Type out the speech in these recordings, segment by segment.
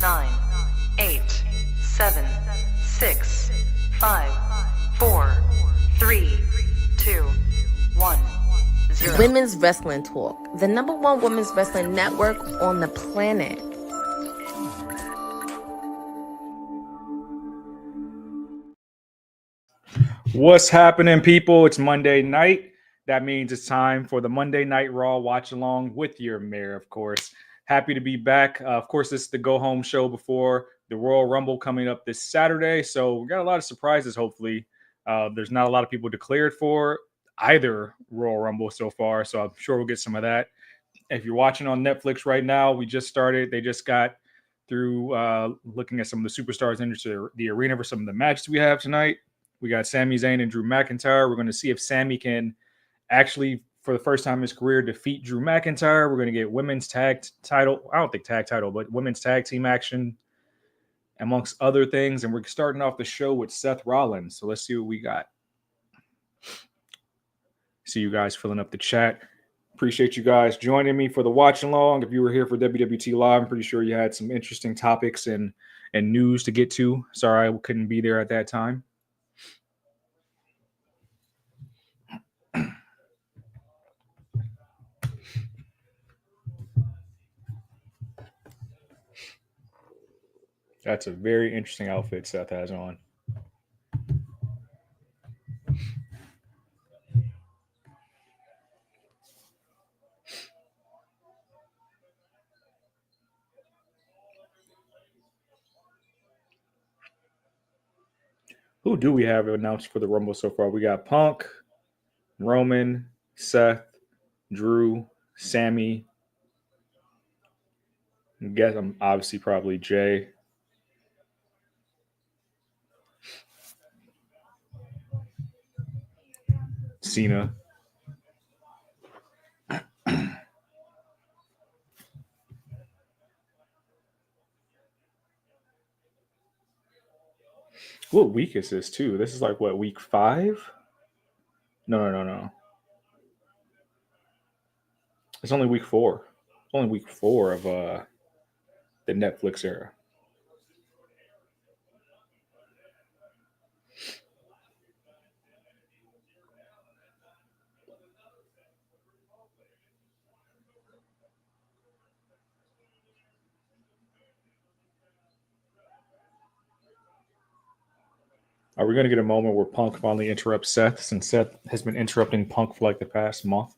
9, 8, 7, 6, 5, 4, 3, 2, 1, 0. Women's Wrestling Talk, the #1 women's wrestling network on the planet. What's happening, people? It's Monday night. That means it's time for the Monday Night Raw watch along with your mayor, of course. Happy to be back. Of course, this is the go home show before the Royal Rumble coming up this Saturday. So we got a lot of surprises, hopefully. There's not a lot of people declared for either Royal Rumble so far. So I'm sure we'll get some of that. If you're watching on Netflix right now, we just started. They just got through looking at some of the superstars into the arena for some of the matches we have tonight. We got Sami Zayn and Drew McIntyre. We're going to see if Sami can actually, for the first time in his career, defeat Drew McIntyre. We're going to get women's tag title. I don't think tag title, but women's tag team action, amongst other things. And we're starting off the show with Seth Rollins. So let's see what we got. See you guys filling up the chat. Appreciate you guys joining me for the watch along. If you were here for WWT Live, I'm pretty sure you had some interesting topics and news to get to. Sorry I couldn't be there at that time. That's a very interesting outfit Seth has on. Who do we have announced for the Rumble so far? We got Punk, Roman, Seth, Drew, Sami. I guess I'm obviously probably Jay. Cena. What week is this, too? This is like, what, week 5? No. It's only week 4. It's only week 4 of the Netflix era. Are we going to get a moment where Punk finally interrupts Seth, since Seth has been interrupting Punk for like the past month?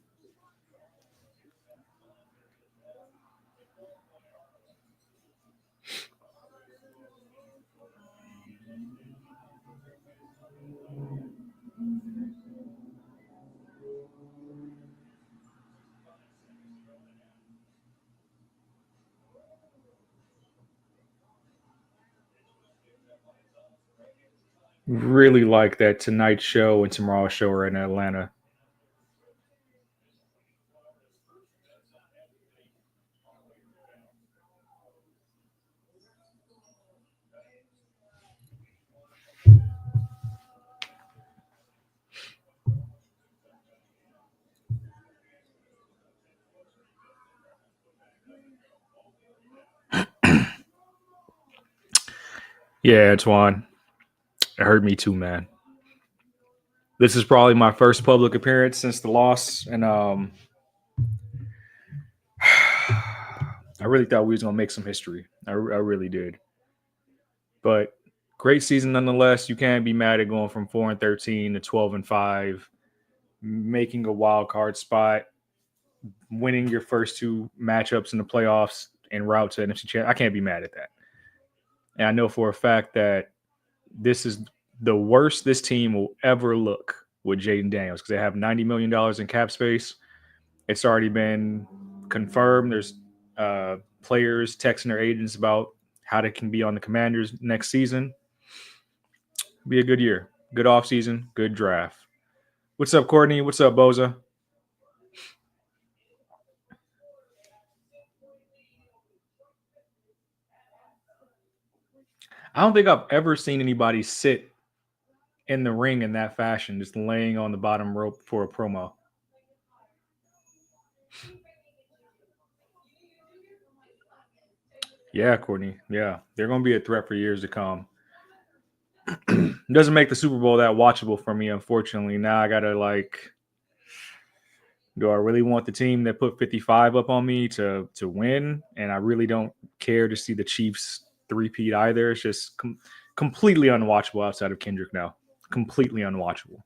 Really like that Tonight Show and Tomorrow Show are in Atlanta. Yeah, Antoine. It hurt me too, man. This is probably my first public appearance since the loss, and I really thought we was gonna make some history. I really did. But great season nonetheless. You can't be mad at going from 4-13 to 12-5, making a wild card spot, winning your first 2 matchups in the playoffs en route to NFC Championship. I can't be mad at that. And I know for a fact that this is the worst this team will ever look with Jaden Daniels, because they have $90 million in cap space. It's already been confirmed. There's players texting their agents about how they can be on the Commanders next season. Be a good year. Good offseason, good draft. What's up, Courtney? What's up, Boza? I don't think I've ever seen anybody sit in the ring in that fashion, just laying on the bottom rope for a promo. Yeah, Courtney. Yeah, they're going to be a threat for years to come. Doesn't make the Super Bowl that watchable for me, unfortunately. Now I gotta do I really want the team that put 55 up on me to win? And I really don't care to see the Chiefs three-peat either. It's just completely unwatchable outside of Kendrick now. Completely unwatchable.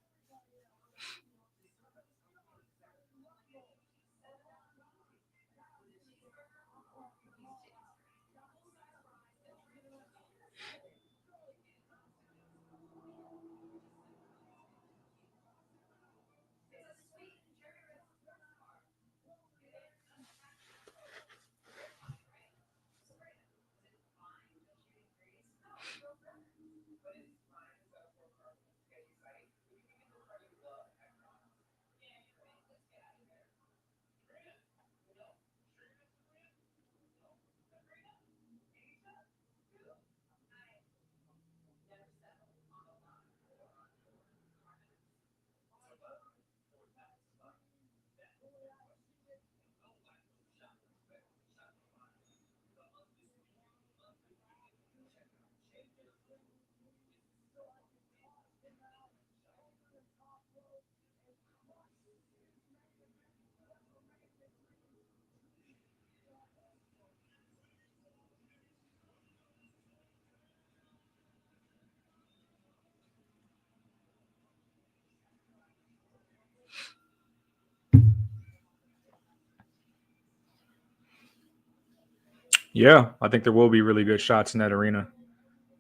Yeah, I think there will be really good shots in that arena.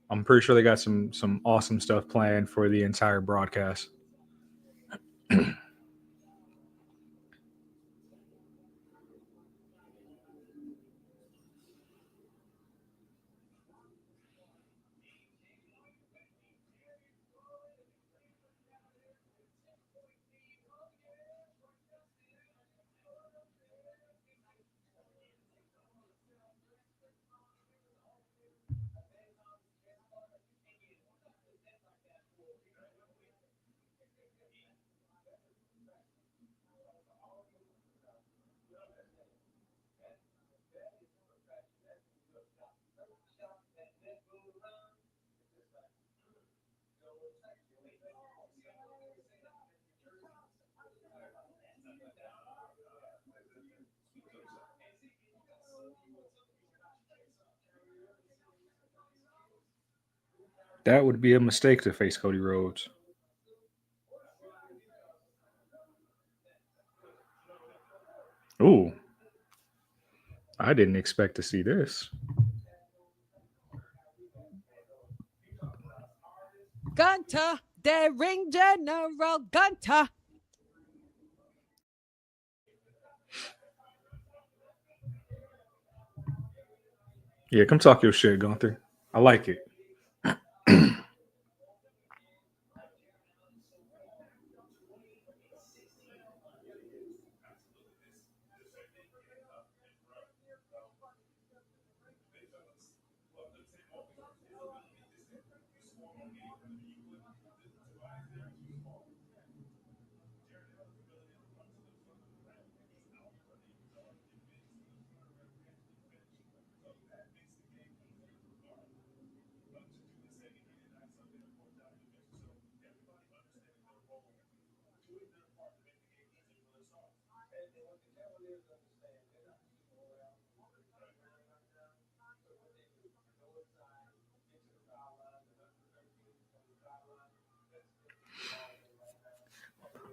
I'm pretty sure they got some awesome stuff planned for the entire broadcast. That would be a mistake to face Cody Rhodes. Ooh, I didn't expect to see this. Gunter, the ring general Gunter. Yeah, come talk your shit, Gunther. I like it.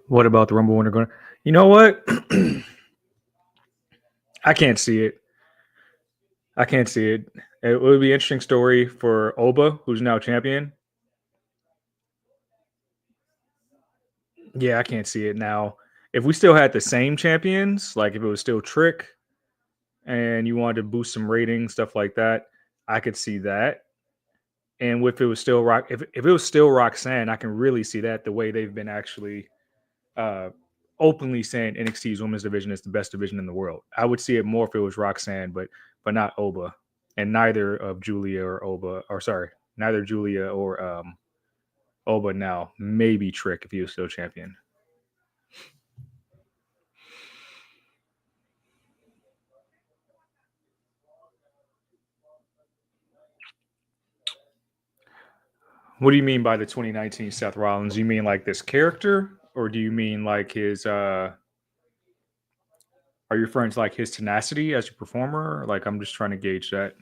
What about the Rumble winner going? You know what? I can't see it. I can't see it. It would be an interesting story for Oba, who's now champion. Yeah, I can't see it now. If we still had the same champions, like if it was still Trick and you wanted to boost some ratings, stuff like that, I could see that. And if it was still if it was still Roxanne, I can really see that the way they've been actually uh, openly saying NXT's women's division is the best division in the world. I would see it more if it was Roxanne, but not Oba, and neither of Julia or Oba, or sorry, neither Julia or Oba now. Maybe Trick if he was still champion. What do you mean by the 2019 Seth Rollins? You mean like this character, or do you mean like his? Are you referring to like his tenacity as a performer? Like I'm just trying to gauge that.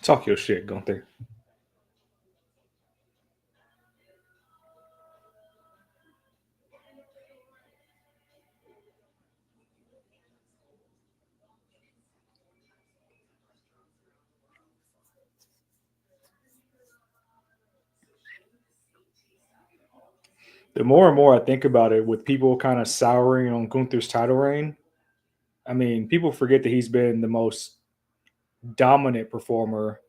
Talk your shit, Gunther. The more and more I think about it, with people kind of souring on Gunther's title reign, I mean, people forget that he's been the most dominant performer,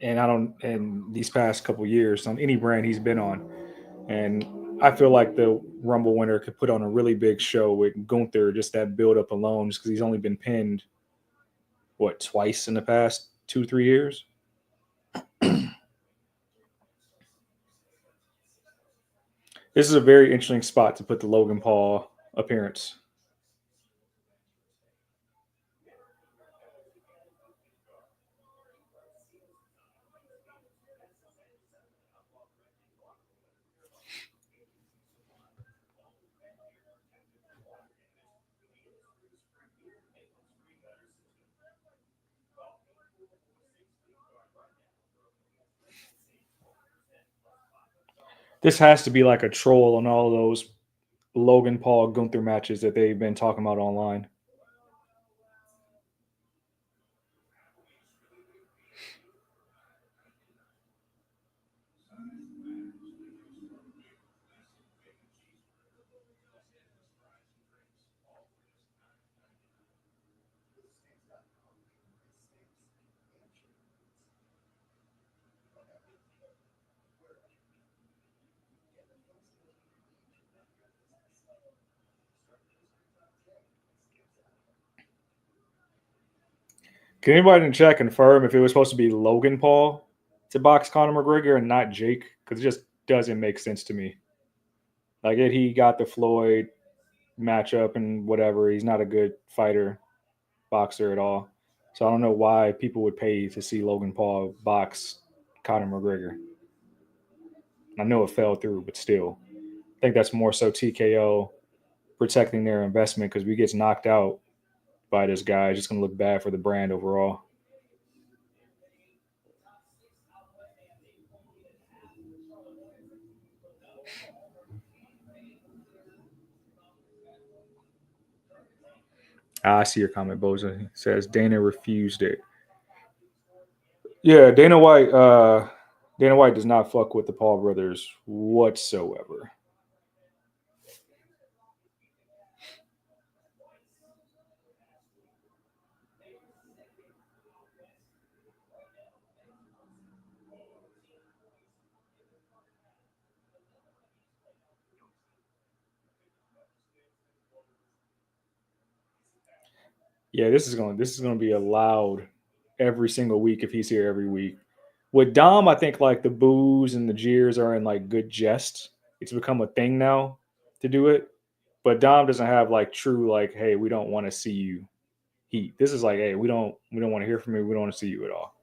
and I don't, in these past couple years on any brand he's been on. And I feel like the Rumble winner could put on a really big show with Gunther, just that build up alone, just because he's only been pinned, what, twice in the past 2, 3 years? This is a very interesting spot to put the Logan Paul appearance. This has to be like a troll on all those Logan Paul Gunther matches that they've been talking about online. Can anybody in the chat confirm if it was supposed to be Logan Paul to box Conor McGregor and not Jake? Because it just doesn't make sense to me. Like, he got the Floyd matchup and whatever. He's not a good fighter, boxer at all. So I don't know why people would pay to see Logan Paul box Conor McGregor. I know it fell through, but still, I think that's more so TKO protecting their investment, because if he gets knocked out by this guy, it's just going to look bad for the brand overall. I see your comment, Boza. He says Dana refused it. Yeah, Dana White. Dana White does not fuck with the Paul brothers whatsoever. Yeah, this is gonna be a loud every single week if he's here every week. With Dom, I think like the boos and the jeers are in like good jest. It's become a thing now to do it. But Dom doesn't have like true like, hey, we don't want to see you heat. This is like, hey, we don't want to hear from you. We don't want to see you at all.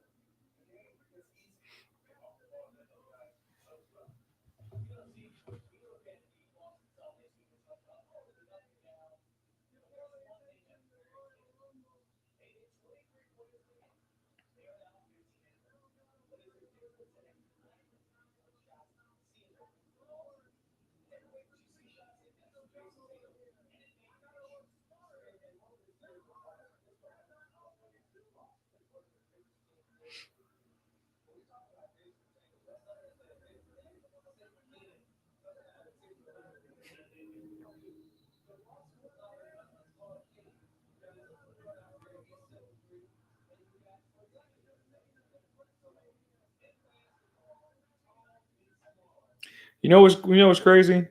You know what's crazy?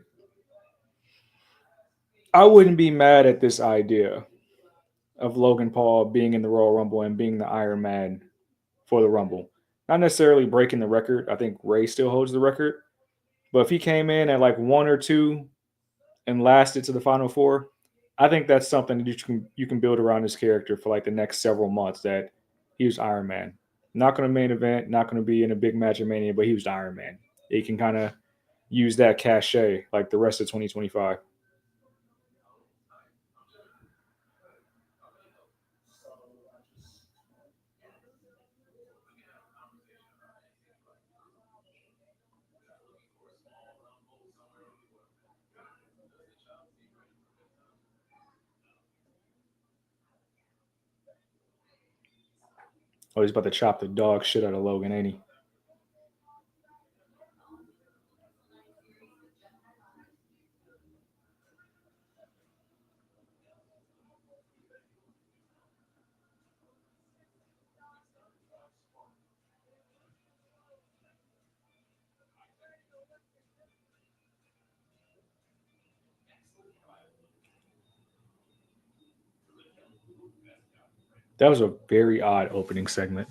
I wouldn't be mad at this idea of Logan Paul being in the Royal Rumble and being the Iron Man for the Rumble. Not necessarily breaking the record. I think Ray still holds the record. But if he came in at like one or two and lasted to the final four, I think that's something that you can build around his character for like the next several months. That he was Iron Man, not going to main event, not going to be in a big match of Mania, but he was Iron Man. He can kind of use that cachet like the rest of 2025. Oh, he's about to chop the dog shit out of Logan, ain't he? That was a very odd opening segment.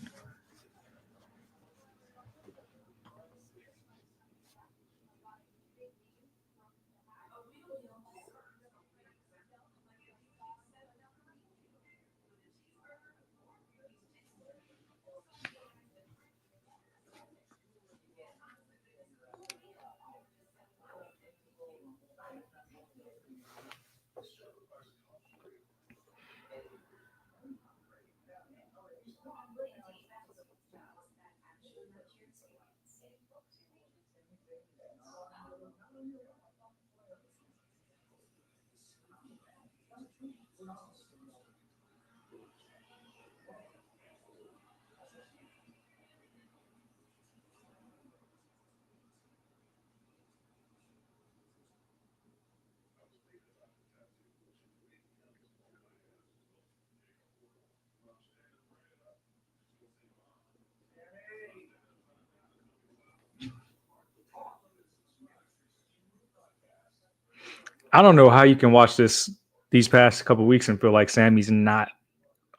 I don't know how you can watch this these past couple weeks and feel like Sammy's not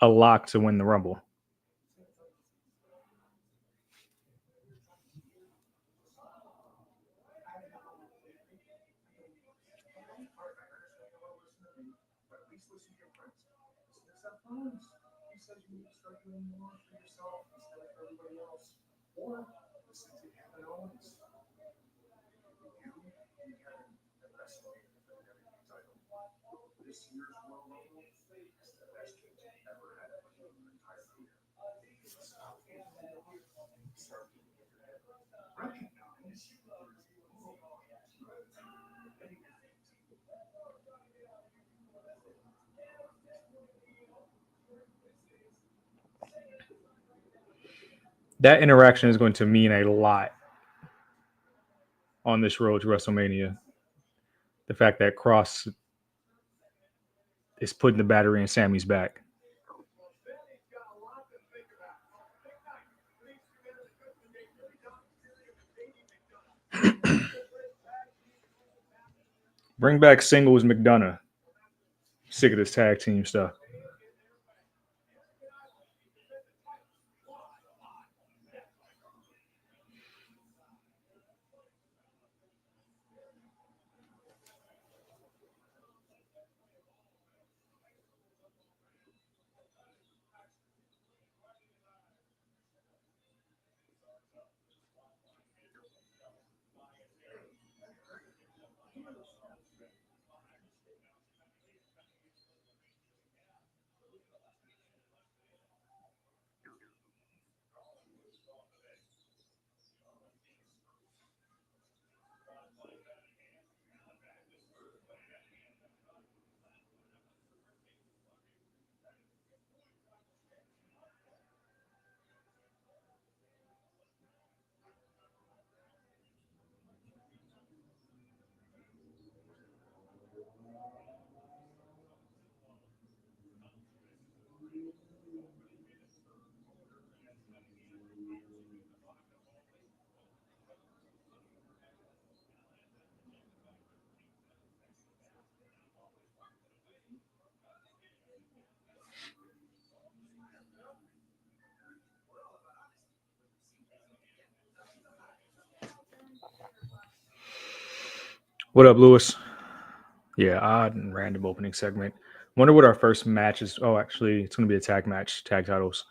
a lock to win the Rumble. That interaction is going to mean a lot on this road to WrestleMania. The fact that Cross is putting the battery in Sammy's back. Bring back singles McDonough. Sick of this tag team stuff. What up, Lewis? Yeah, odd and random opening segment. Wonder what our first match is. Oh, actually, it's going to be a tag match, tag titles.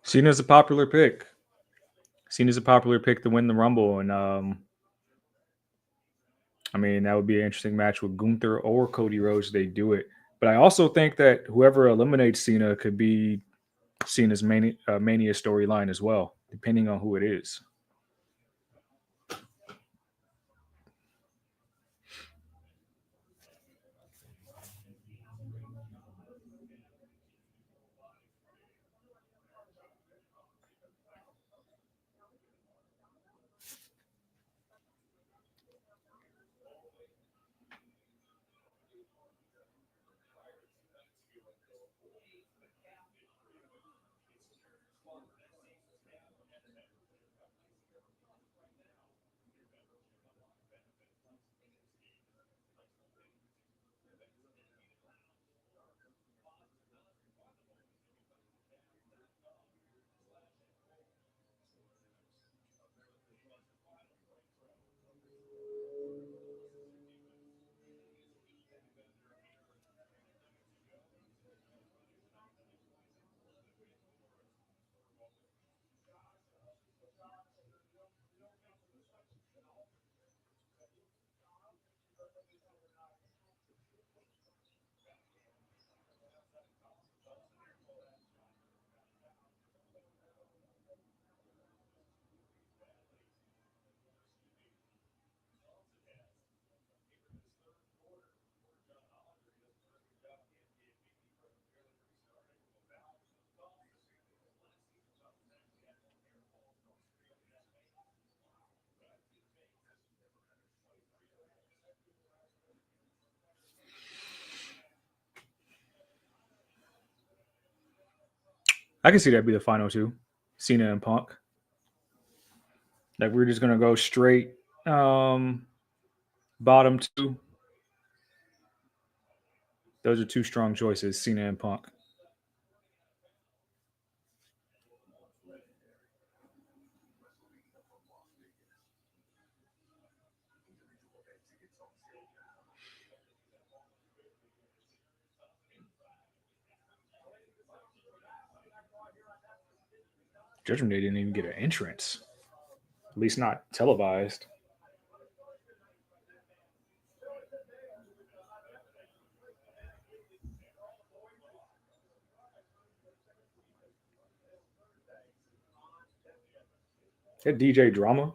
Cena's a popular pick. Cena's a popular pick to win the Rumble, and I mean that would be an interesting match with Gunther or Cody Rhodes. They do it, but I also think that whoever eliminates Cena could be Cena's Mania storyline as well, depending on who it is. I can see that be the final two, Cena and Punk. Like we're just gonna go straight bottom two. Those are two strong choices, Cena and Punk. Judgment Day didn't even get an entrance, at least not televised. That DJ drama.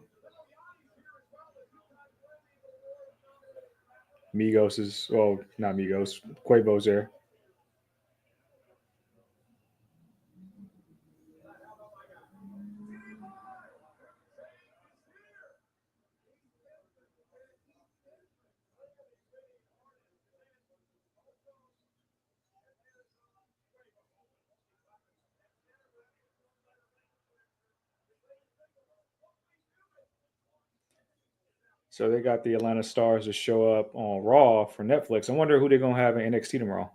Migos is, well, not Migos. Quavo's there. So they got the Atlanta Stars to show up on Raw for Netflix. I wonder who they're gonna have in NXT tomorrow.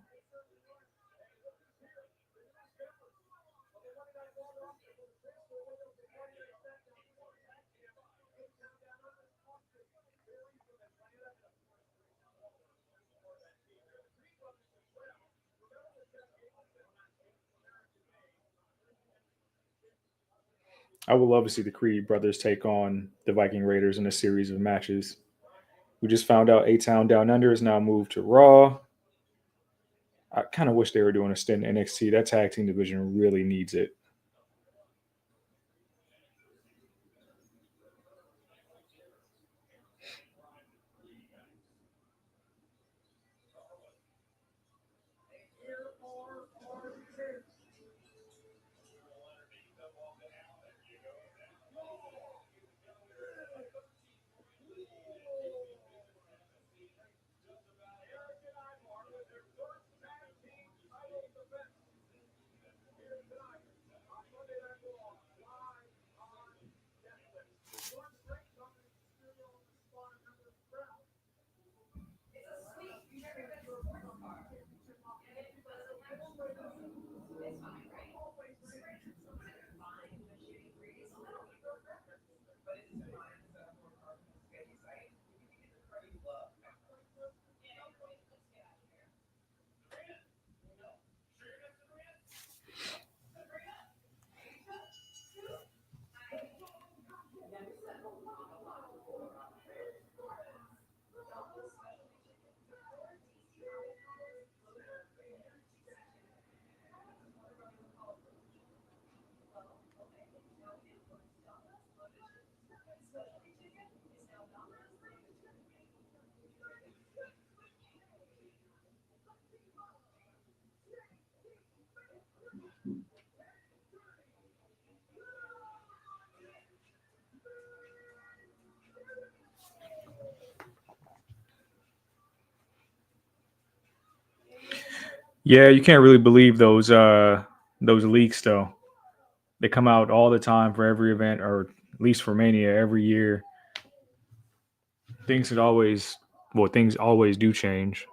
I would love to see the Creed brothers take on the Viking Raiders in a series of matches. We just found out A Town Down Under is now moved to Raw. I kind of wish they were doing a stint in NXT. That tag team division really needs it. Yeah, you can't really believe those leaks though. They come out all the time for every event, or at least for Mania every year. Things could always, well, things always do change.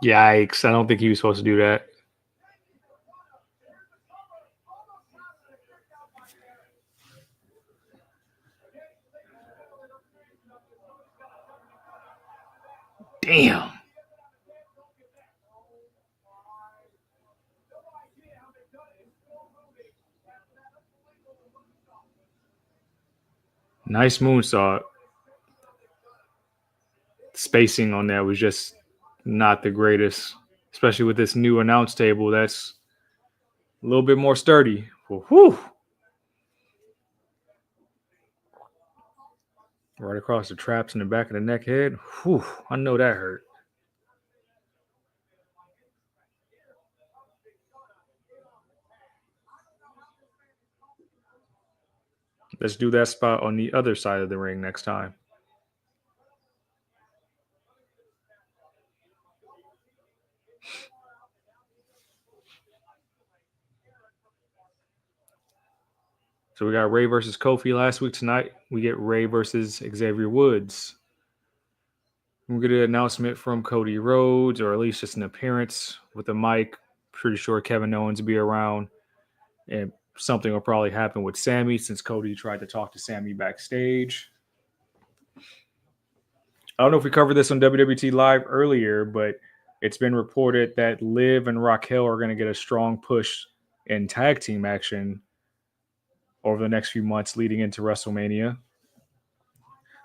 Yikes! I don't think he was supposed to do that. Damn. Nice moonsault. Spacing on that was just not the greatest, especially with this new announce table that's a little bit more sturdy. Whew. Right across the traps in the back of the neck head. Whew, I know that hurt. Let's do that spot on the other side of the ring next time. So we got Ray versus Kofi last week. Tonight we get Ray versus Xavier Woods. We get an announcement from Cody Rhodes, or at least just an appearance with the mic. Pretty sure Kevin Owens will be around. And something will probably happen with Sammy since Cody tried to talk to Sammy backstage. I don't know if we covered this on WWT Live earlier, but it's been reported that Liv and Raquel are going to get a strong push in tag team action over the next few months leading into WrestleMania.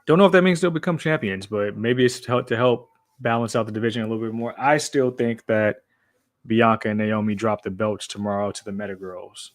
Don't know if that means they'll become champions, but maybe it's to help balance out the division a little bit more. I still think that Bianca and Naomi drop the belts tomorrow to the Meta Girls.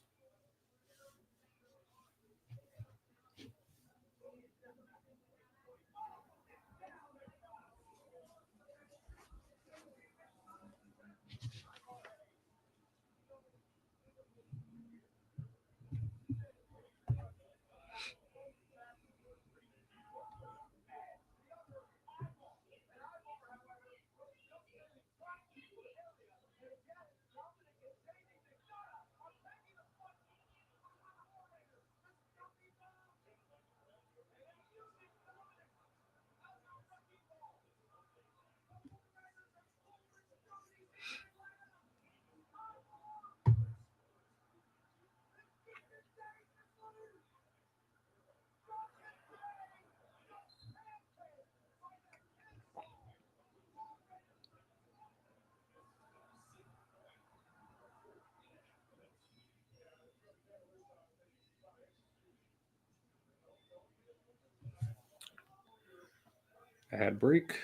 Ad break.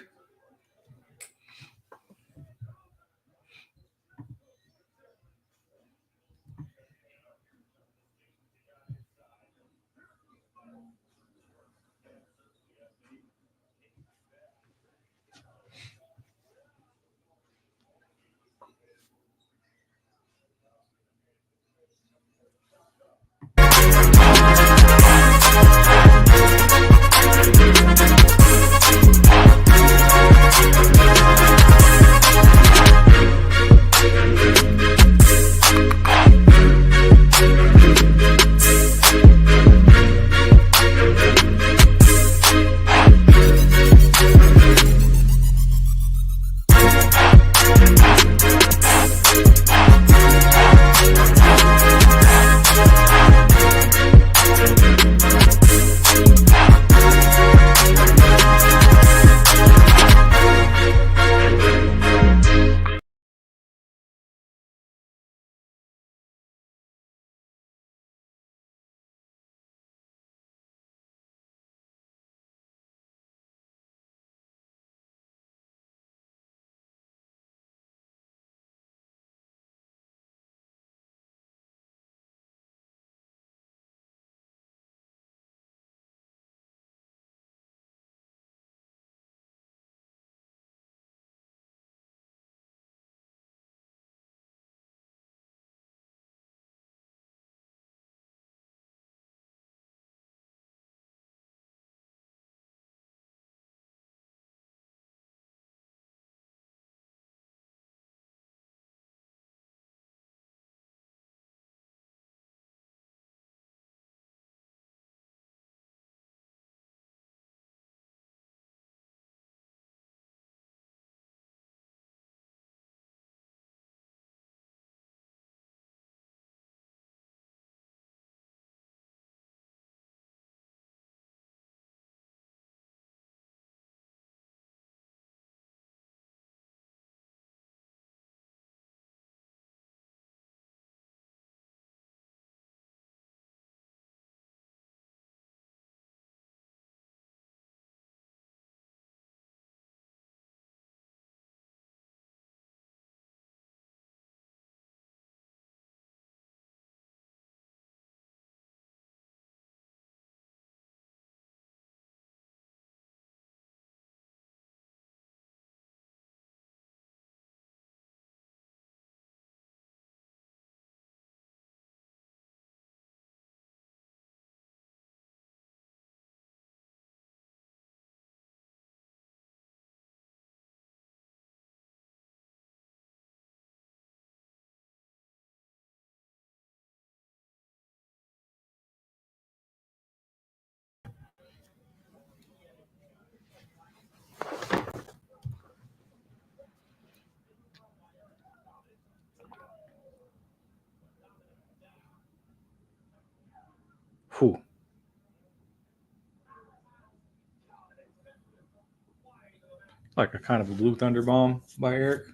Like a kind of a blue thunder bomb by Eric.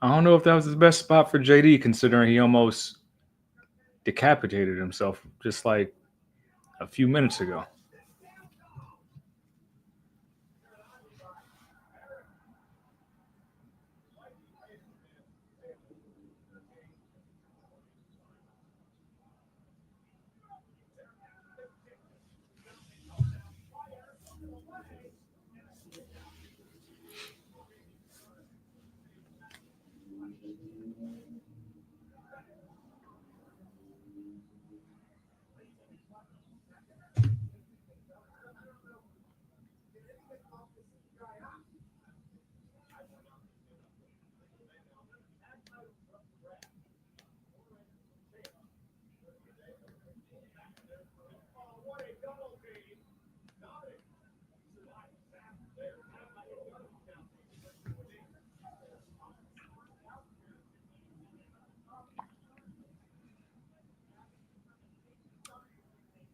I don't know if that was his best spot for JD, considering he almost decapitated himself just like a few minutes ago.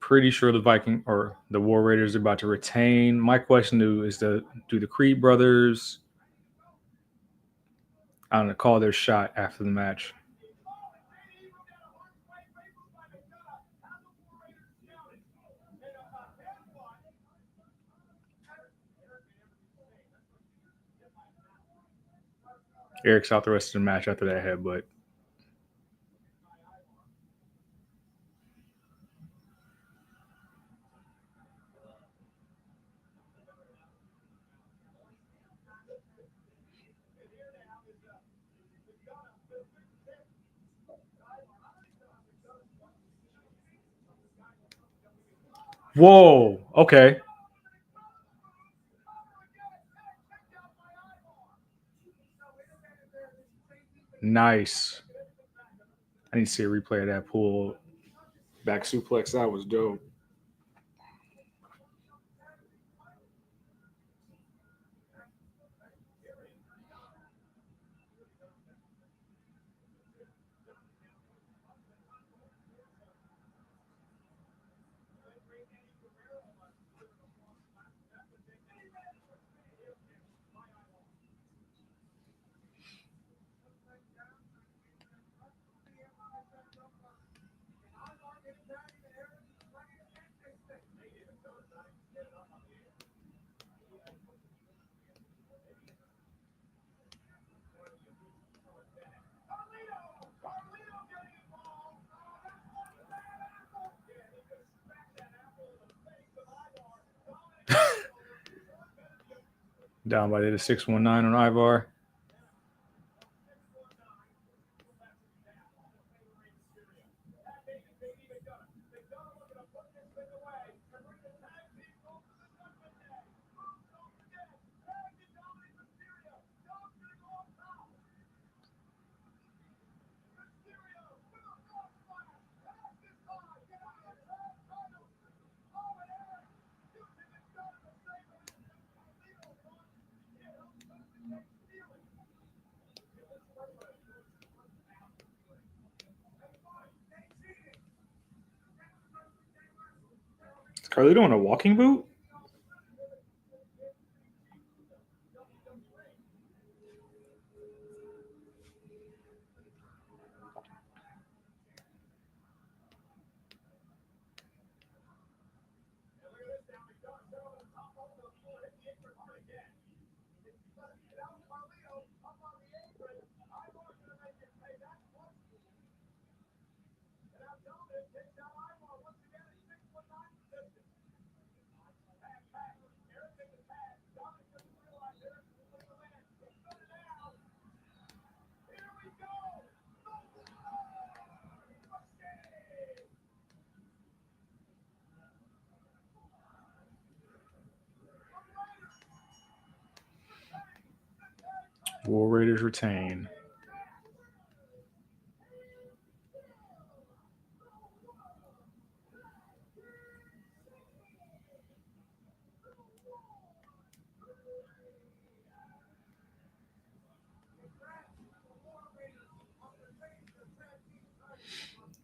Pretty sure the Viking or the War Raiders are about to retain. My question is do the Creed brothers I don't know, call their shot after the match? Eric's out the rest of the match after that headbutt. Whoa. Okay. Nice. I need to see a replay of that pull back suplex. That was dope. Down by the 619 on Ivar. Is Carlito on a walking boot? War Raiders retain.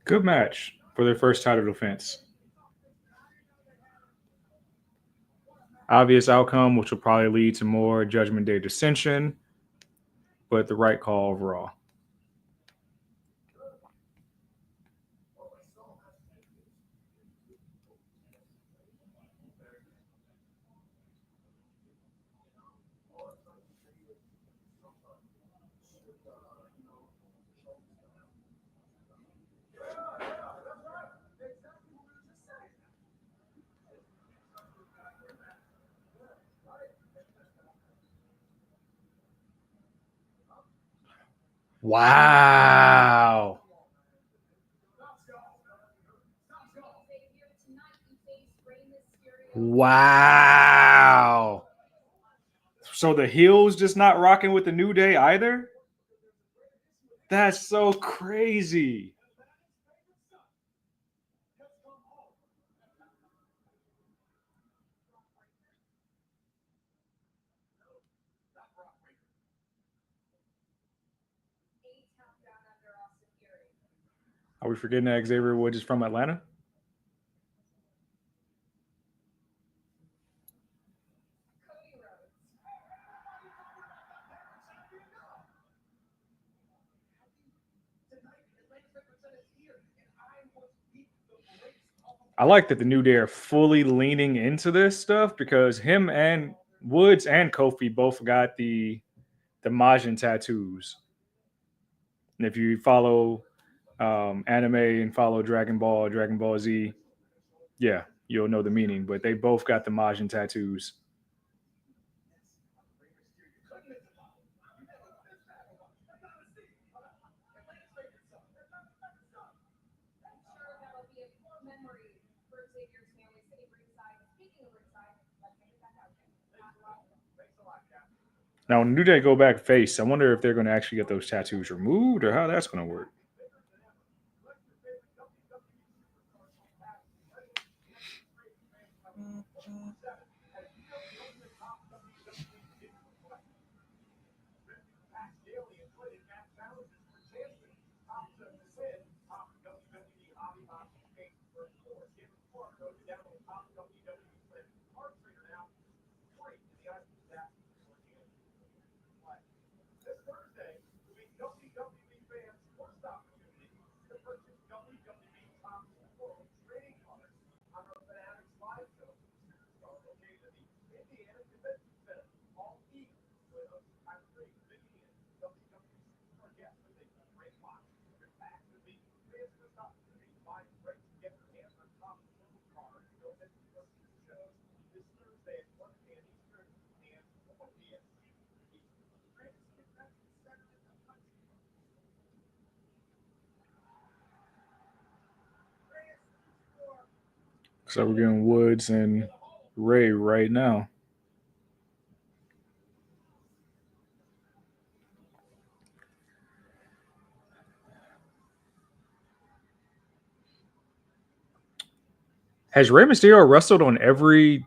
Good match. for their first title defense. Obvious outcome, which will probably lead to more Judgment Day dissension, but the right call overall. Wow. Wow. So the heels just not rocking with the New Day either? That's so crazy. Are we forgetting that Xavier Woods is from Atlanta? I like that the New Day are fully leaning into this stuff because him and Woods and Kofi both got the Majin tattoos. And if you follow anime and follow Dragon Ball Z, yeah, you'll know the meaning. But they both got the Majin tattoos. Now, when New Day go back face, I wonder if they're going to actually get those tattoos removed or how that's going to work. So we're getting Woods and Ray right now. Has Rey Mysterio wrestled on every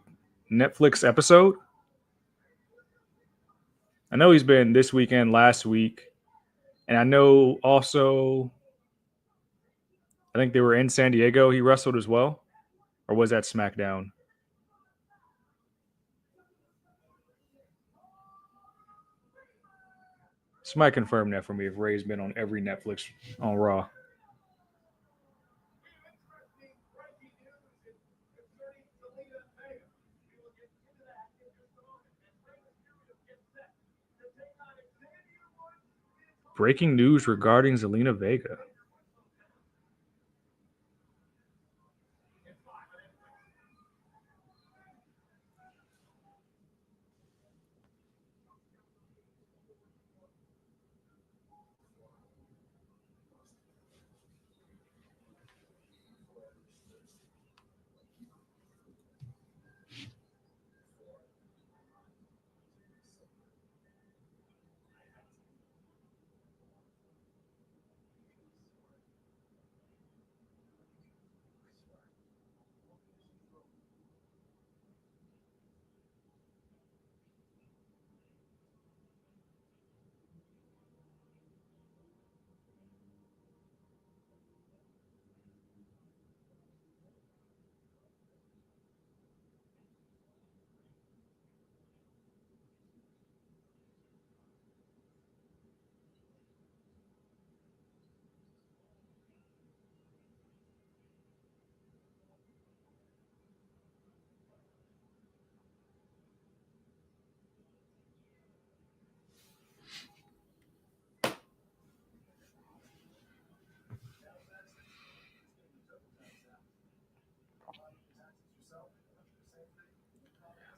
Netflix episode? I know he's been this weekend, last week. And I know also, I think they were in San Diego. He wrestled as well. Or was that SmackDown? Somebody confirm that for me if Ray's been on every Netflix on Raw. Breaking news regarding Zelina Vega.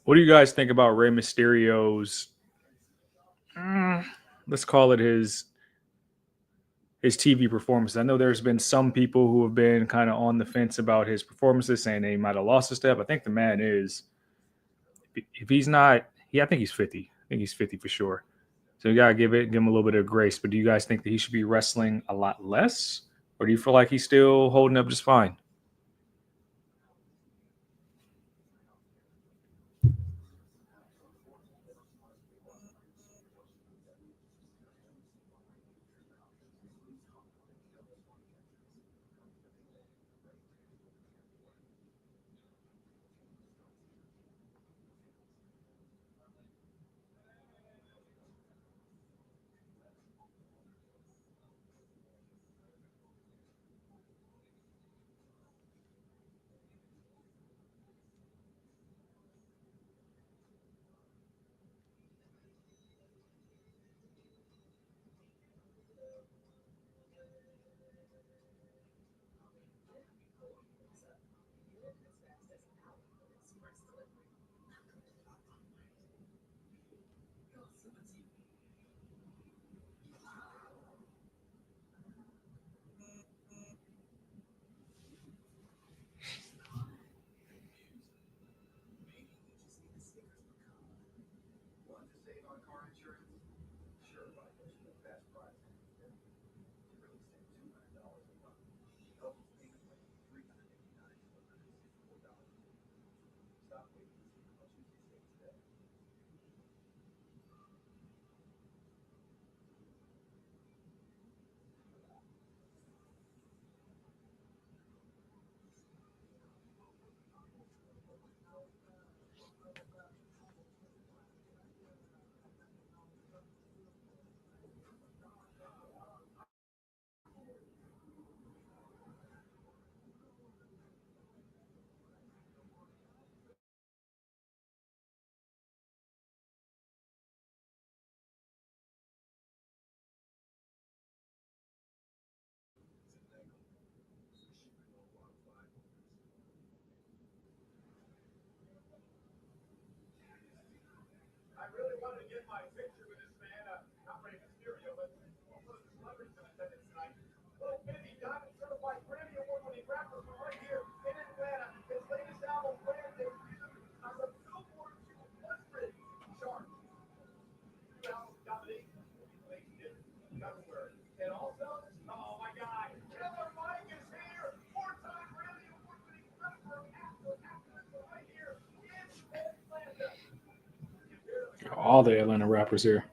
What do you guys think about Rey Mysterio's? Let's call it his TV performance. I know there's been some people who have been kind of on the fence about his performances, saying they might have lost a step. I think the man is, if he's not, yeah, I think he's 50. I think he's 50 for sure. So you gotta give him a little bit of grace. But do you guys think that he should be wrestling a lot less, or do you feel like he's still holding up just fine? All the Atlanta rappers here.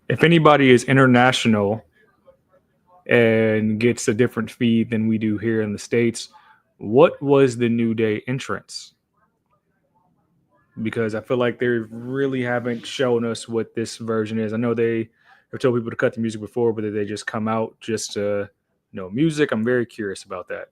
If anybody is international and gets a different feed than we do here in the States, what was the New Day entrance? Because I feel like they really haven't shown us what this version is. I know they have told people to cut the music before, but did they just come out just to music? I'm very curious about that.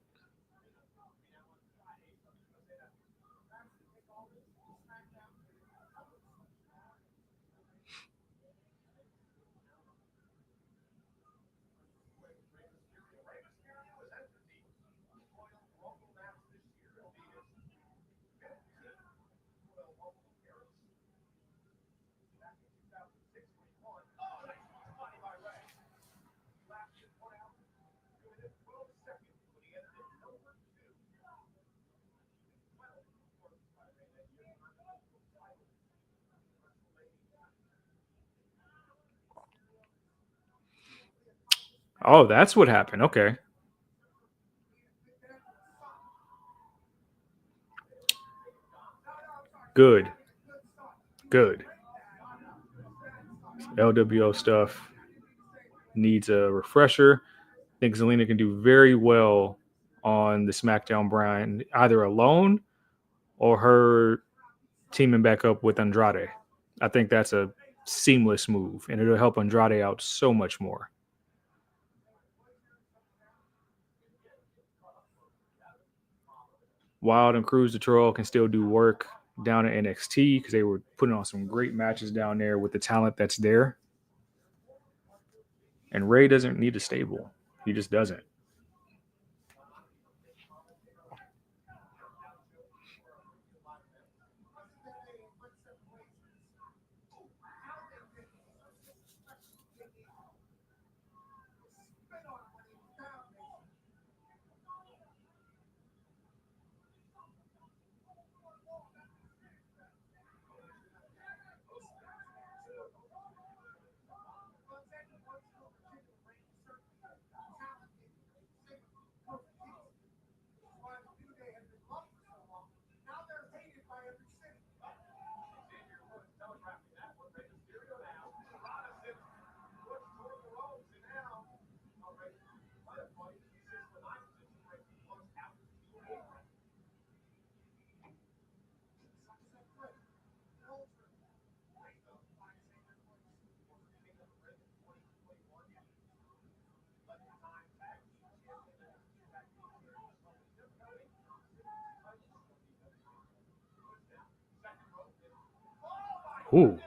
Oh, that's what happened. Okay. Good. Good. LWO stuff. needs a refresher. I think Zelina can do very well on the SmackDown brand, either alone or her teaming back up with Andrade. I think that's a seamless move, and it'll help Andrade out so much more. Wild and Cruz the Troll can still do work down at NXT because they were putting on some great matches down there with the talent that's there. And Ray doesn't need a stable. He just doesn't. Ooh.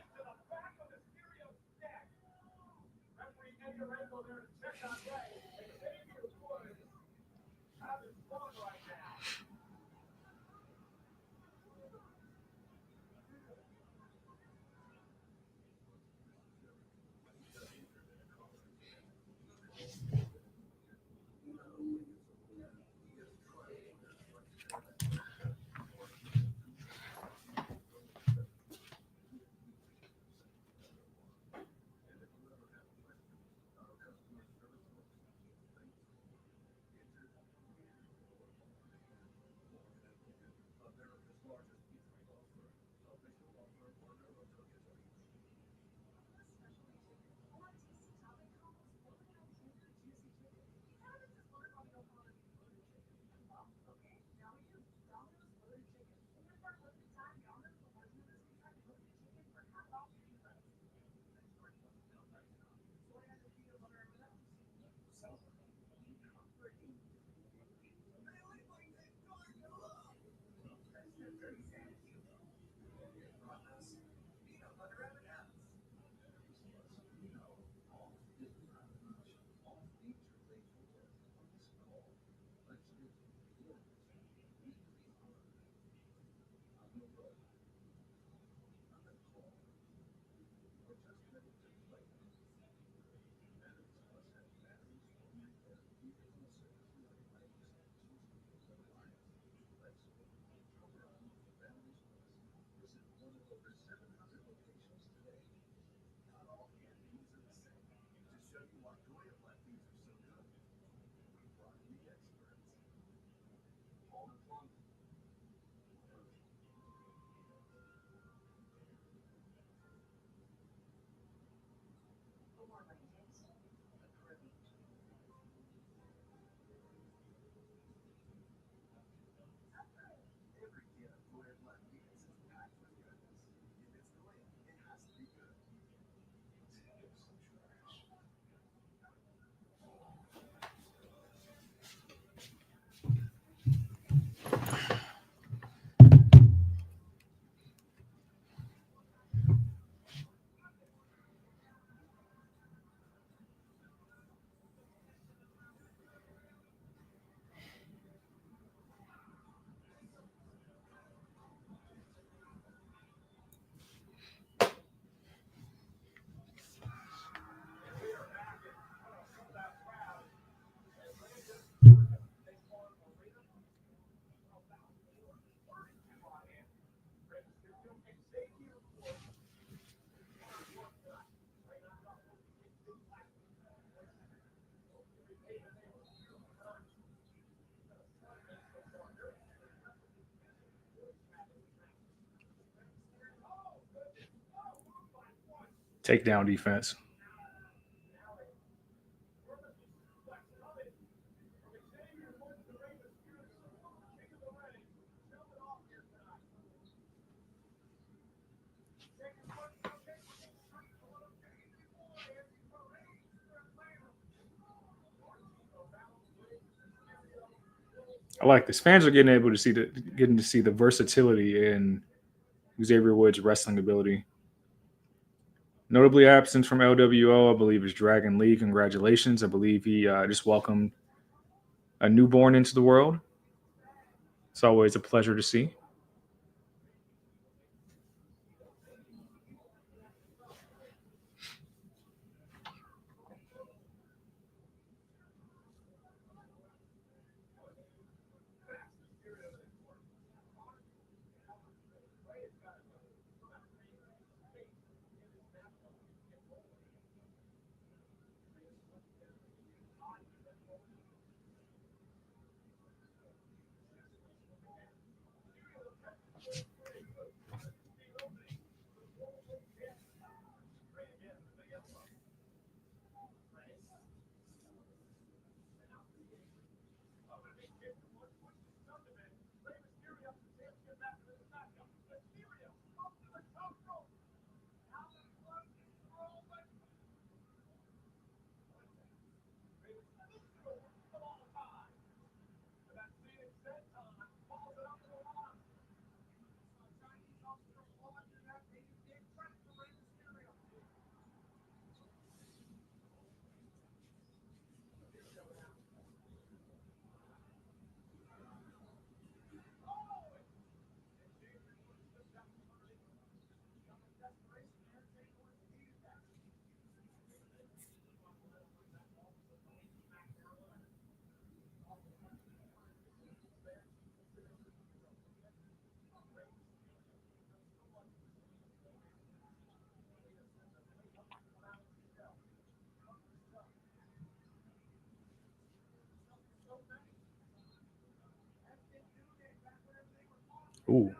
Takedown defense. I like this. Fans are getting to see the versatility in Xavier Woods' wrestling ability. Notably absent from LWO, I believe, is Dragon Lee. Congratulations. I believe he just welcomed a newborn into the world. It's always a pleasure to see. Ooh.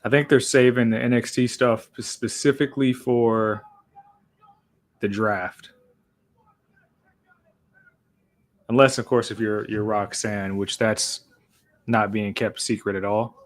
I think they're saving the NXT stuff specifically for the draft. Unless, of course, if you're Roxanne, which that's not being kept secret at all.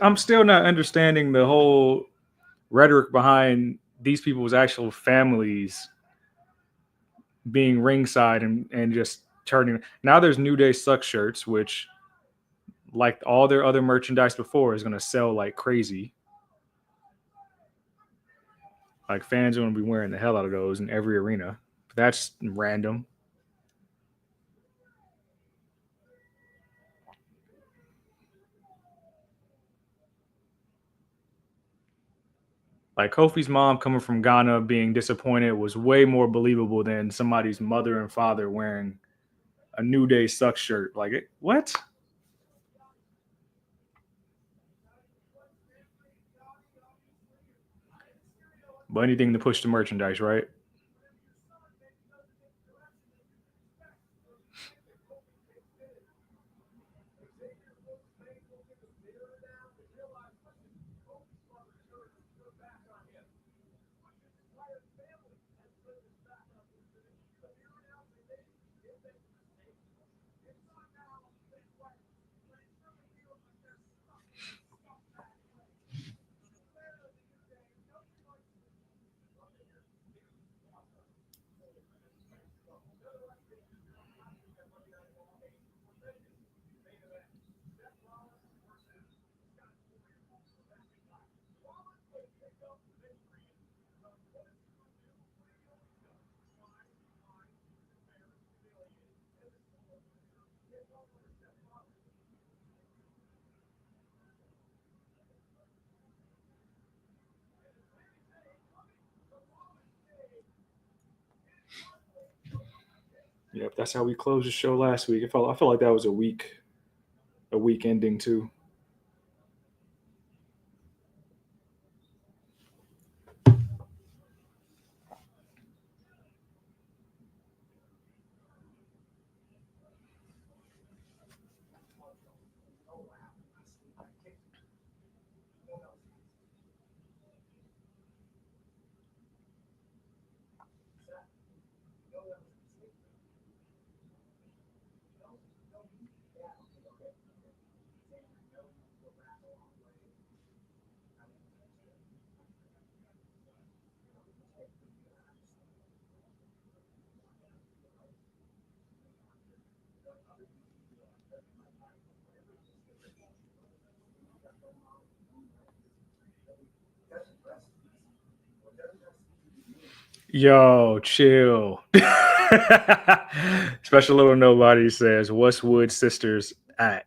I'm still not understanding the whole rhetoric behind these people's actual families being ringside and just turning. Now there's New Day Suck shirts, which, like all their other merchandise before, is going to sell like crazy. Like fans are going to be wearing the hell out of those in every arena. That's random. Like Kofi's mom coming from Ghana being disappointed was way more believable than somebody's mother and father wearing a New Day Suck shirt. Like, what? But anything to push the merchandise, right? Yep, that's how we closed the show last week. I felt like that was a week ending too. Yo, chill. Special little nobody says, "What's Wood Sisters at?"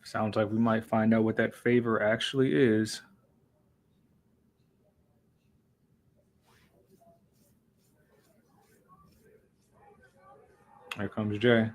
Sounds like we might find out what that favor actually is. Here comes Jay.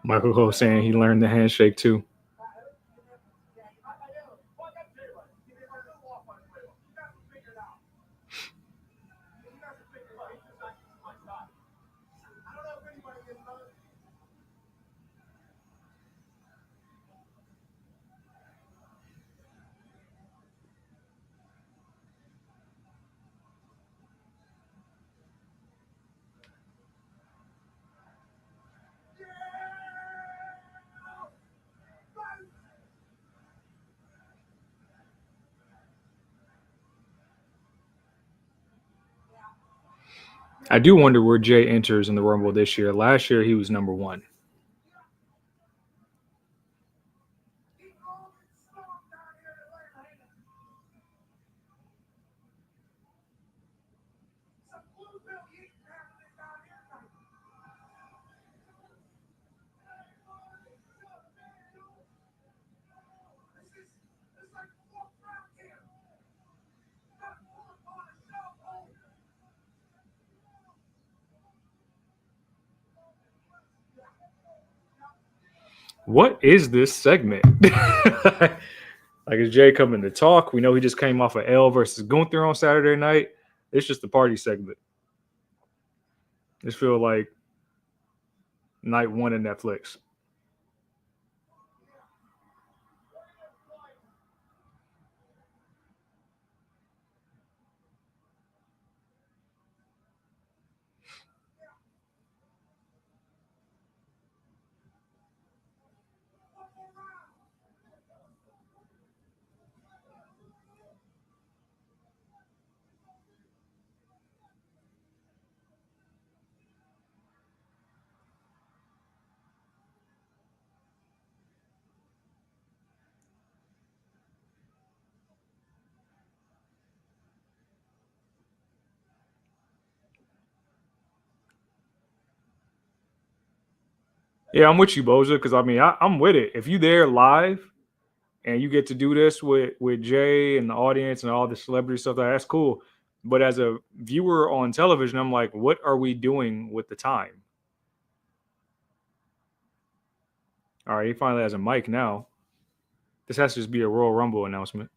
Michael Cole saying he learned the handshake too. I do wonder where Jay enters in the Rumble this year. Last year, he was number 1. What is this segment? Like, is Jay coming to talk? We know he just came off of L versus Gunther on Saturday night. It's just the party segment. This feels like night 1 of Netflix. Yeah, I'm with you, Boza, because I mean, I'm with it. If you there live and you get to do this with Jay and the audience and all the celebrity stuff, that's cool. But as a viewer on television, I'm like, what are we doing with the time? All right, he finally has a mic now. This has to just be a Royal Rumble announcement.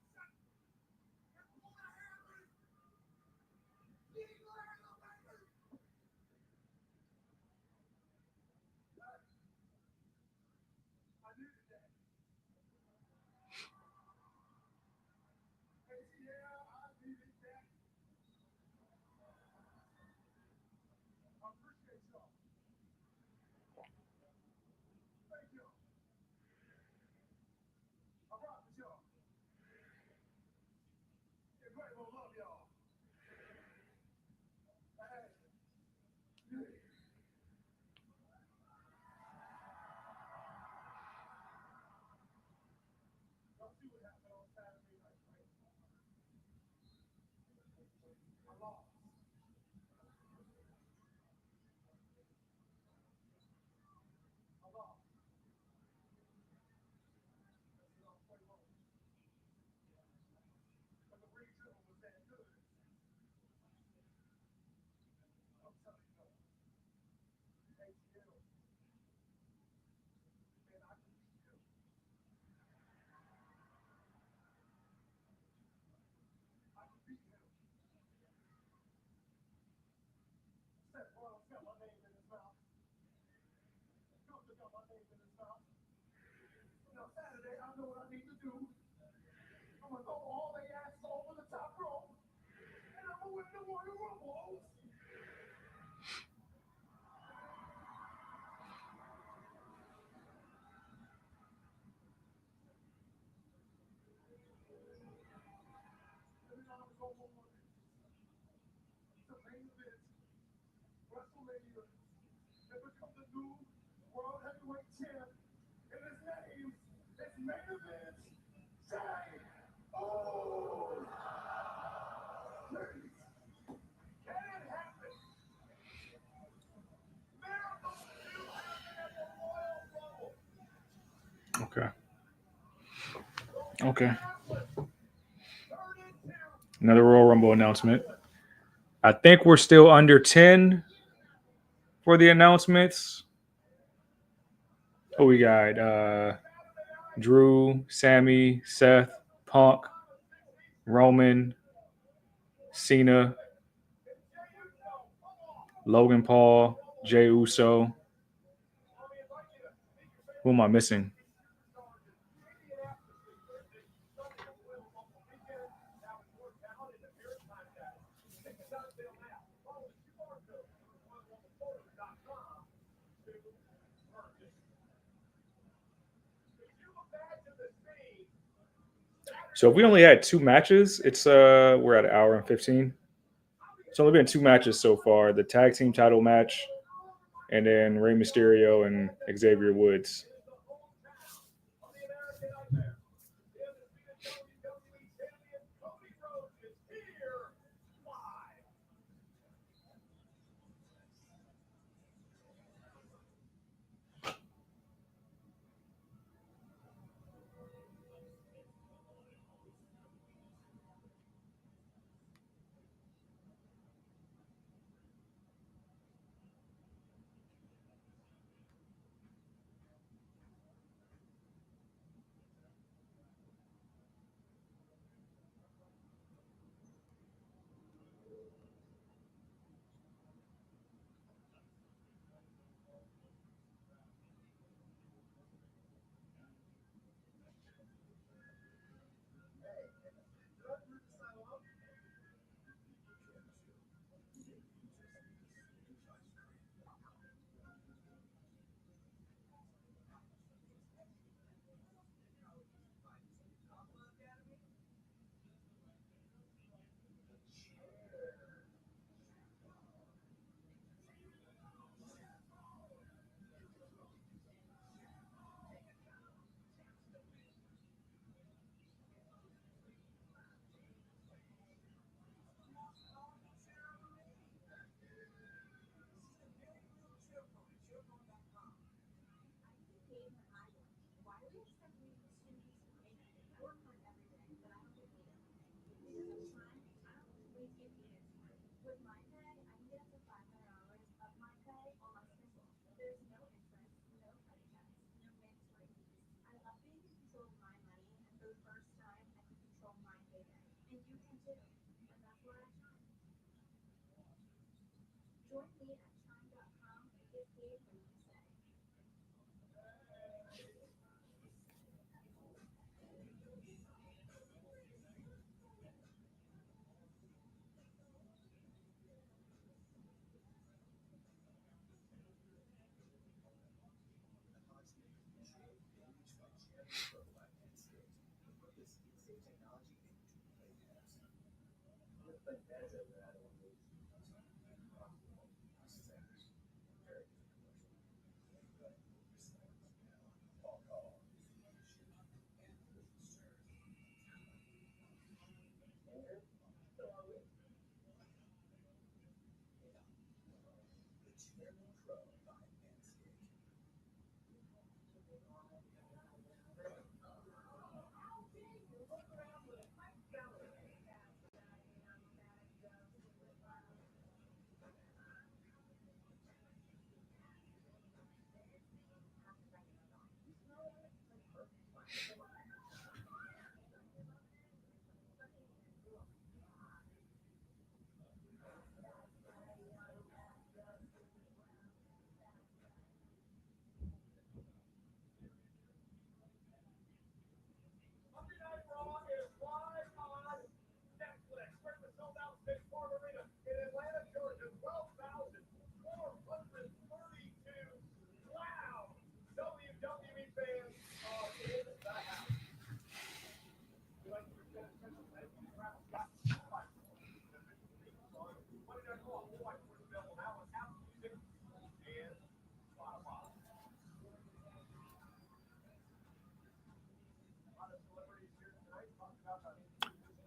Okay. Another Royal Rumble announcement. I think we're still under 10 for the announcements. Oh, we got Drew, Sammy, Seth, Punk, Roman, Cena, Logan Paul, Jey Uso. Who am I missing? So if we only had 2 matches, it's we're at 1 hour and 15. It's only been 2 matches so far: the tag team title match, and then Rey Mysterio and Xavier Woods.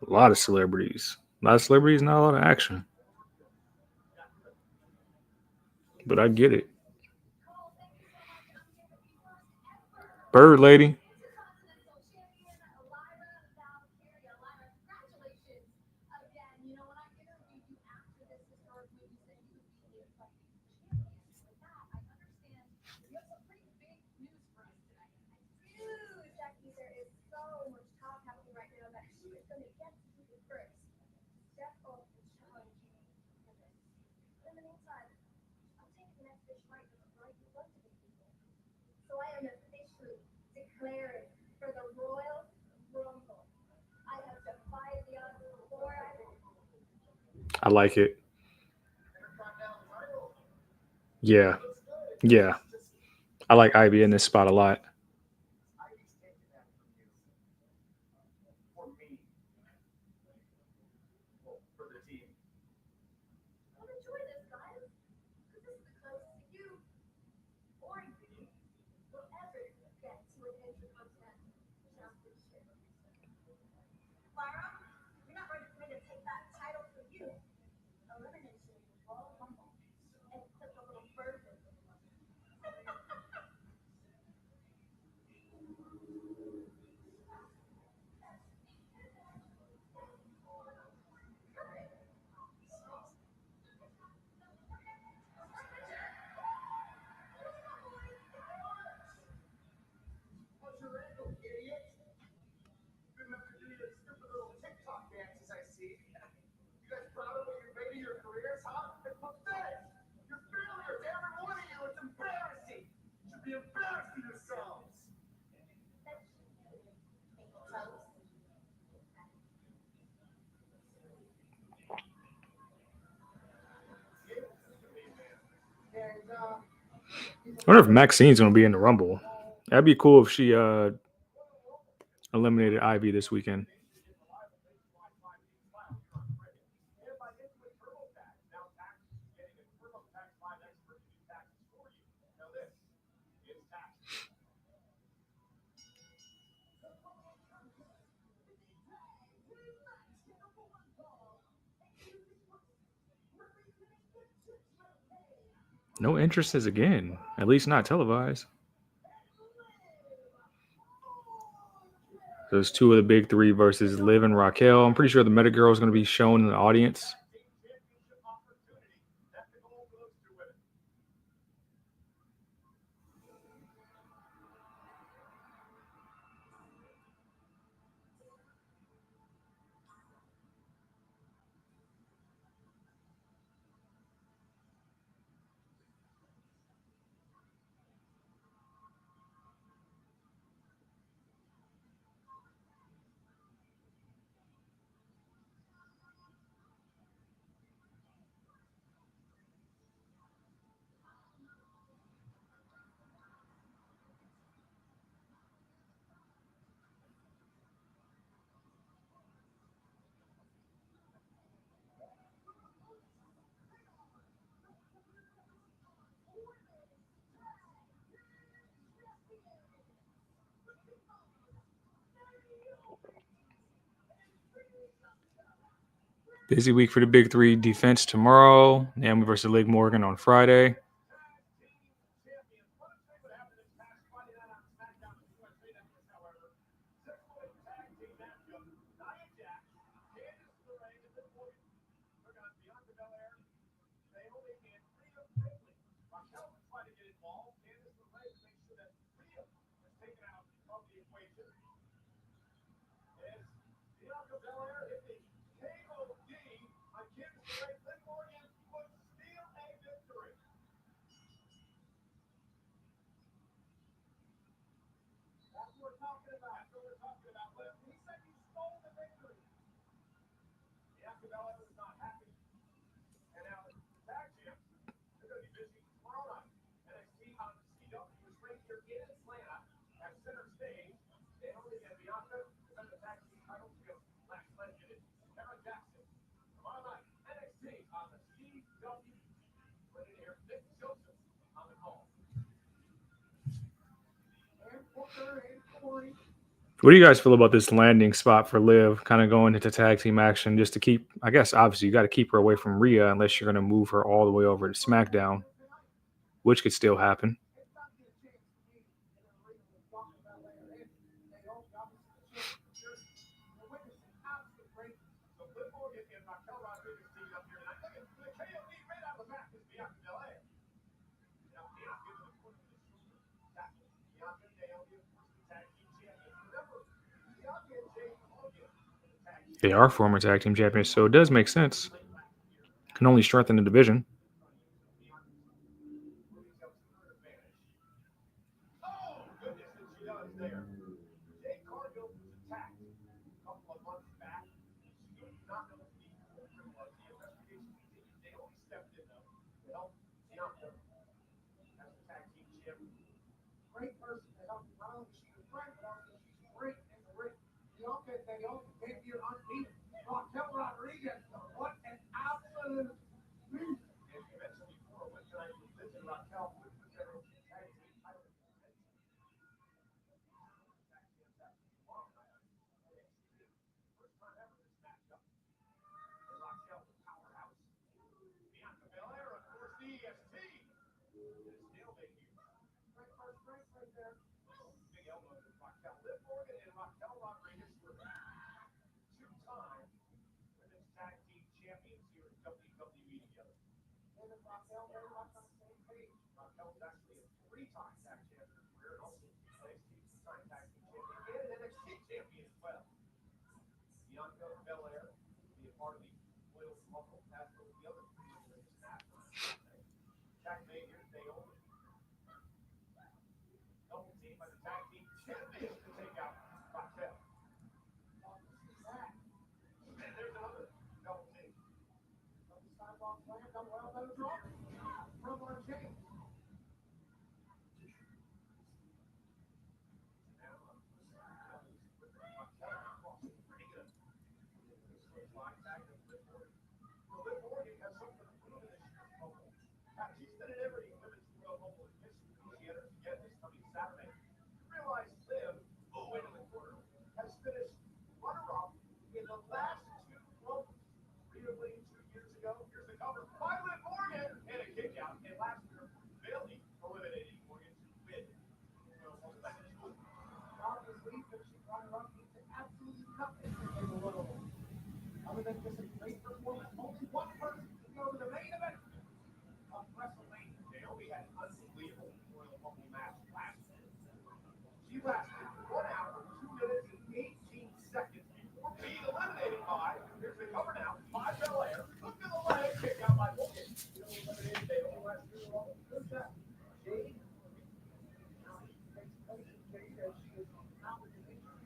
A lot of celebrities. A lot of celebrities, not a lot of action. But I get it. Bird lady. I like it. Yeah. Yeah. I like Ivy in this spot a lot. I wonder if Maxine's going to be in the Rumble. That'd be cool if she eliminated Ivy this weekend. No entrances again, at least not televised. There's two of the big three versus Liv and Raquel. I'm pretty sure the Meta Girl is going to be shown in the audience. Busy week for the big three. Defense tomorrow. Naomi versus Liv Morgan on Friday. What do you guys feel about this landing spot for Liv, kind of going into tag team action just to keep, I guess, obviously you got to keep her away from Rhea unless you're going to move her all the way over to SmackDown, which could still happen. They are former tag team champions, so it does make sense. Can only strengthen the division.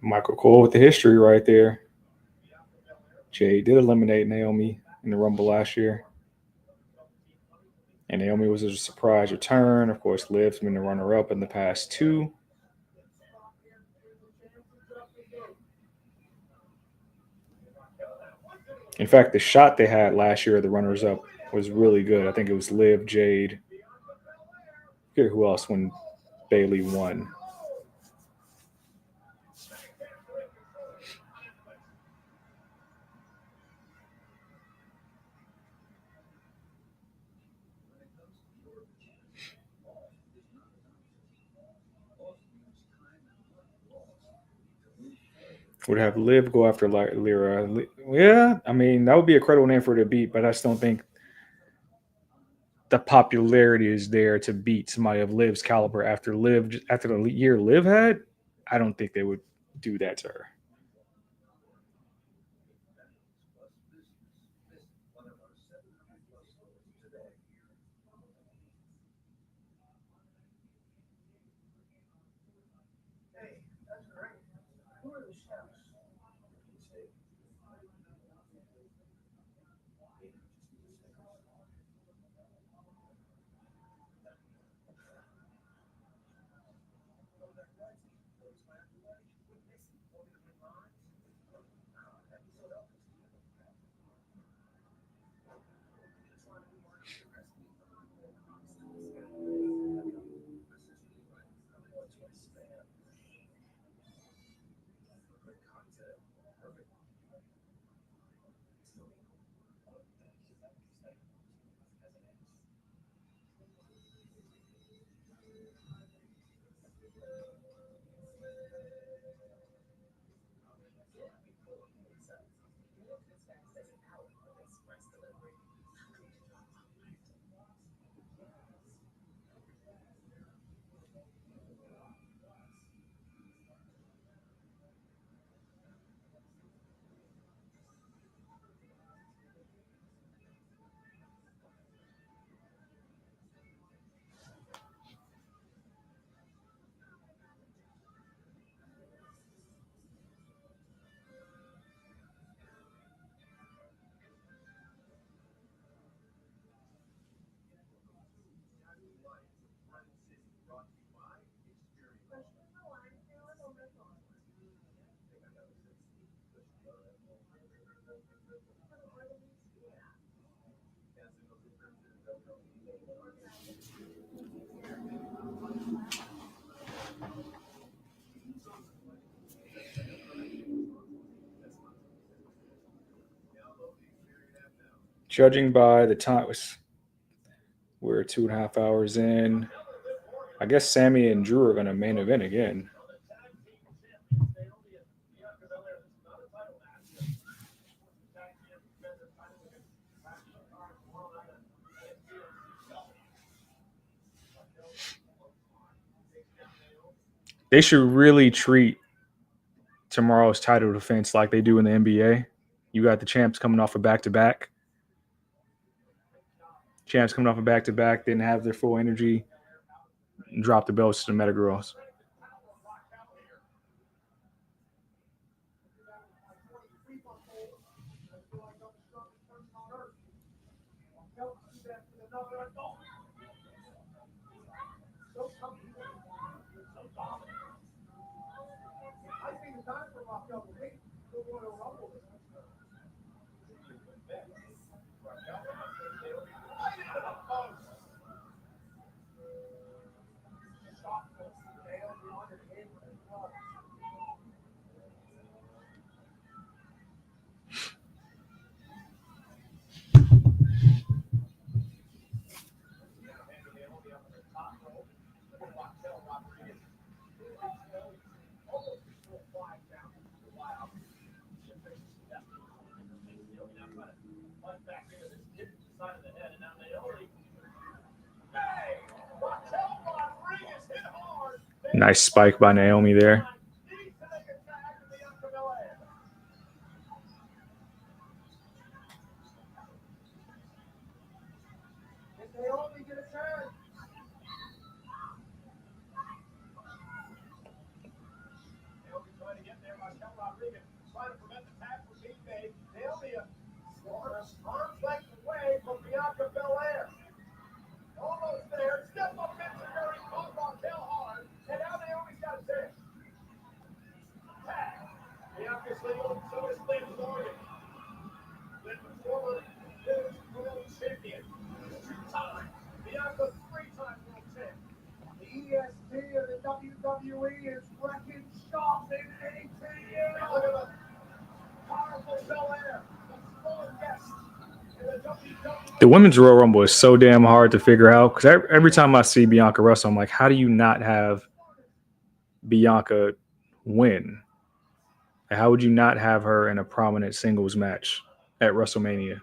Michael Cole with the history right there. Jade did eliminate Naomi in the Rumble last year. And Naomi was a surprise return. Of course, Liv's been the runner-up in the past two. In fact, the shot they had last year, the runners-up, was really good. I think it was Liv, Jade. I forget who else when Bayley won. Would have Liv go after Lyra. Yeah, I mean, that would be a credible name for her to beat, but I just don't think the popularity is there to beat somebody of Liv's caliber after the year Liv had. I don't think they would do that to her. Judging by the time, we're 2.5 hours in. I guess Sammy and Drew are going to main event again. They should really treat tomorrow's title defense like they do in the NBA. You got the champs coming off a back-to-back. Champs coming off a back-to-back, didn't have their full energy, dropped the belts to the Metagross. Nice spike by Naomi there. The women's Royal Rumble is so damn hard to figure out because every time I see Bianca wrestle, I'm like, how do you not have Bianca win? How would you not have her in a prominent singles match at WrestleMania?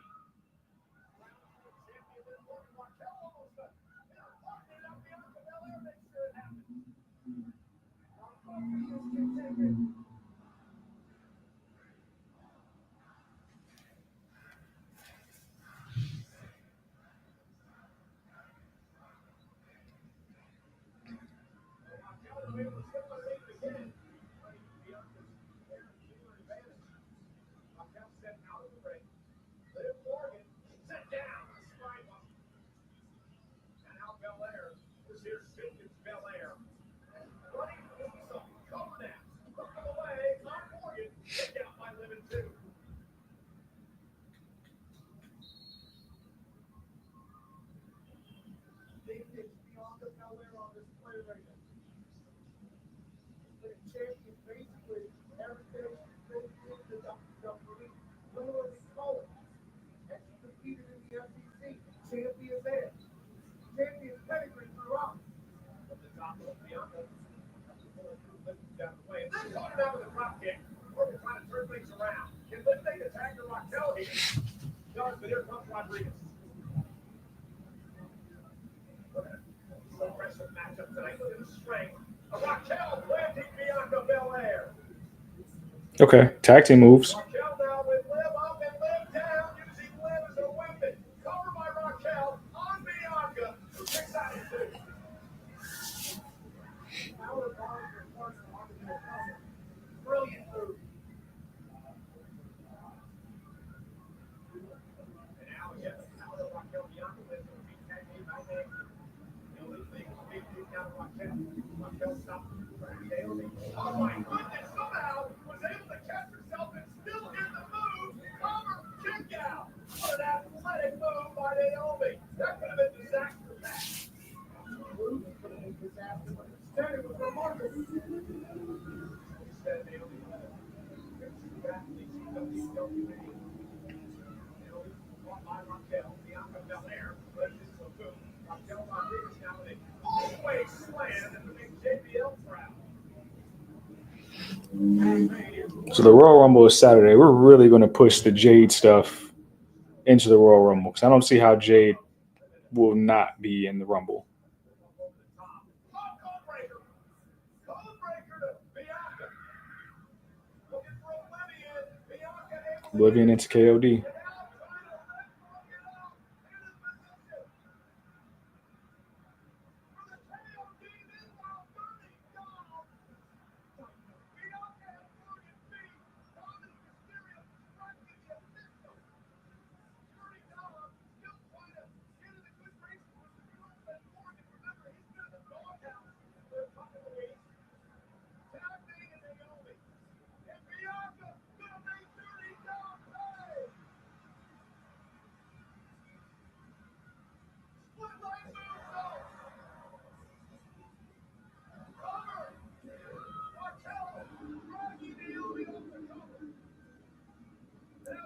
Okay, tag team moves. So the Royal Rumble is Saturday. We're really going to push the Jade stuff into the Royal Rumble because I don't see how Jade will not be in the Rumble. Oblivion into KOD.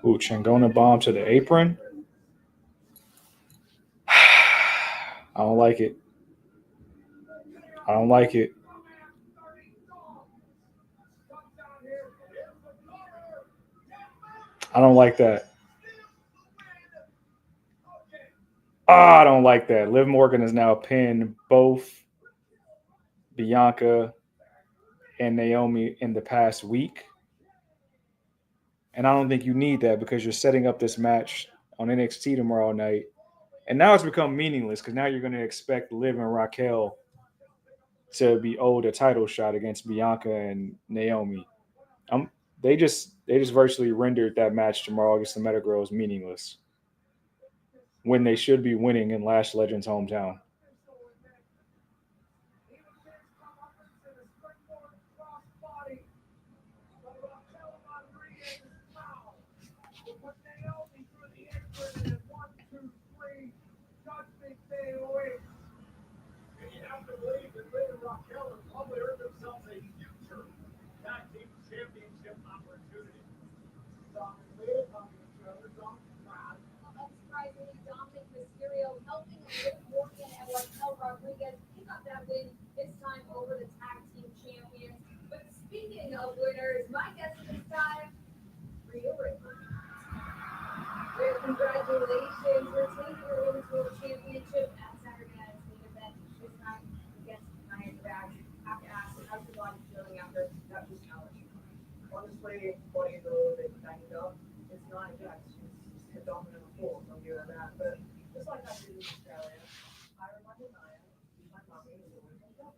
Ooh, Changona bomb to the apron. I don't like it. I don't like it. I don't like that. I don't like that. Liv Morgan has now pinned both Bianca and Naomi in the past week. And I don't think you need that because you're setting up this match on NXT tomorrow night. And now it's become meaningless because now you're going to expect Liv and Raquel to be owed a title shot against Bianca and Naomi. They just virtually rendered that match tomorrow against the Metagirls meaningless when they should be winning in Lash Legend's hometown. Congratulations, we're taking your Women's World Championship at Saturday night's main event. This time against Nia Jax. I have to ask, how's your body feeling after that boost challenge? Honestly, body is a little bit banged up. It's Nia Jax. She's a dominant force, I'll give her that. But just like I did in Australia, I reminded Nia, my mommy is always like that.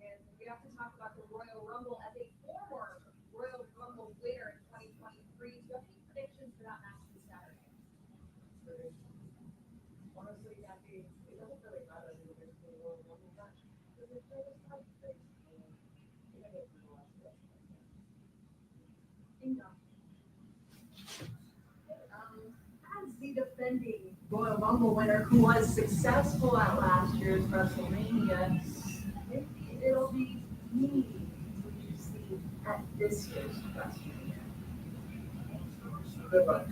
And we have to talk about the Royal Rumble as a former Royal Rumble winner in 2023. Do you have any predictions for that match this Saturday? Honestly, Jackie, it doesn't really matter who wins the Royal Rumble match because it's all this type of thing. Even if you lost it. As the defending Royal Rumble winner who was successful at last year's WrestleMania, it'll be me who you see at this year's WrestleMania. Good luck.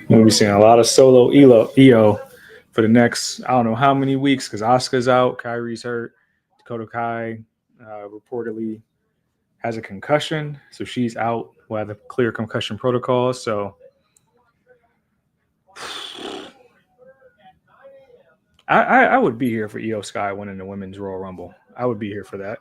We'll be seeing a lot of solo EO for the next, I don't know how many weeks because Asuka's out, Kyrie's hurt, Dakota Kai reportedly has a concussion, so she's out. We'll have the clear concussion protocol. So I would be here for EO Sky winning the Women's Royal Rumble. I would be here for that.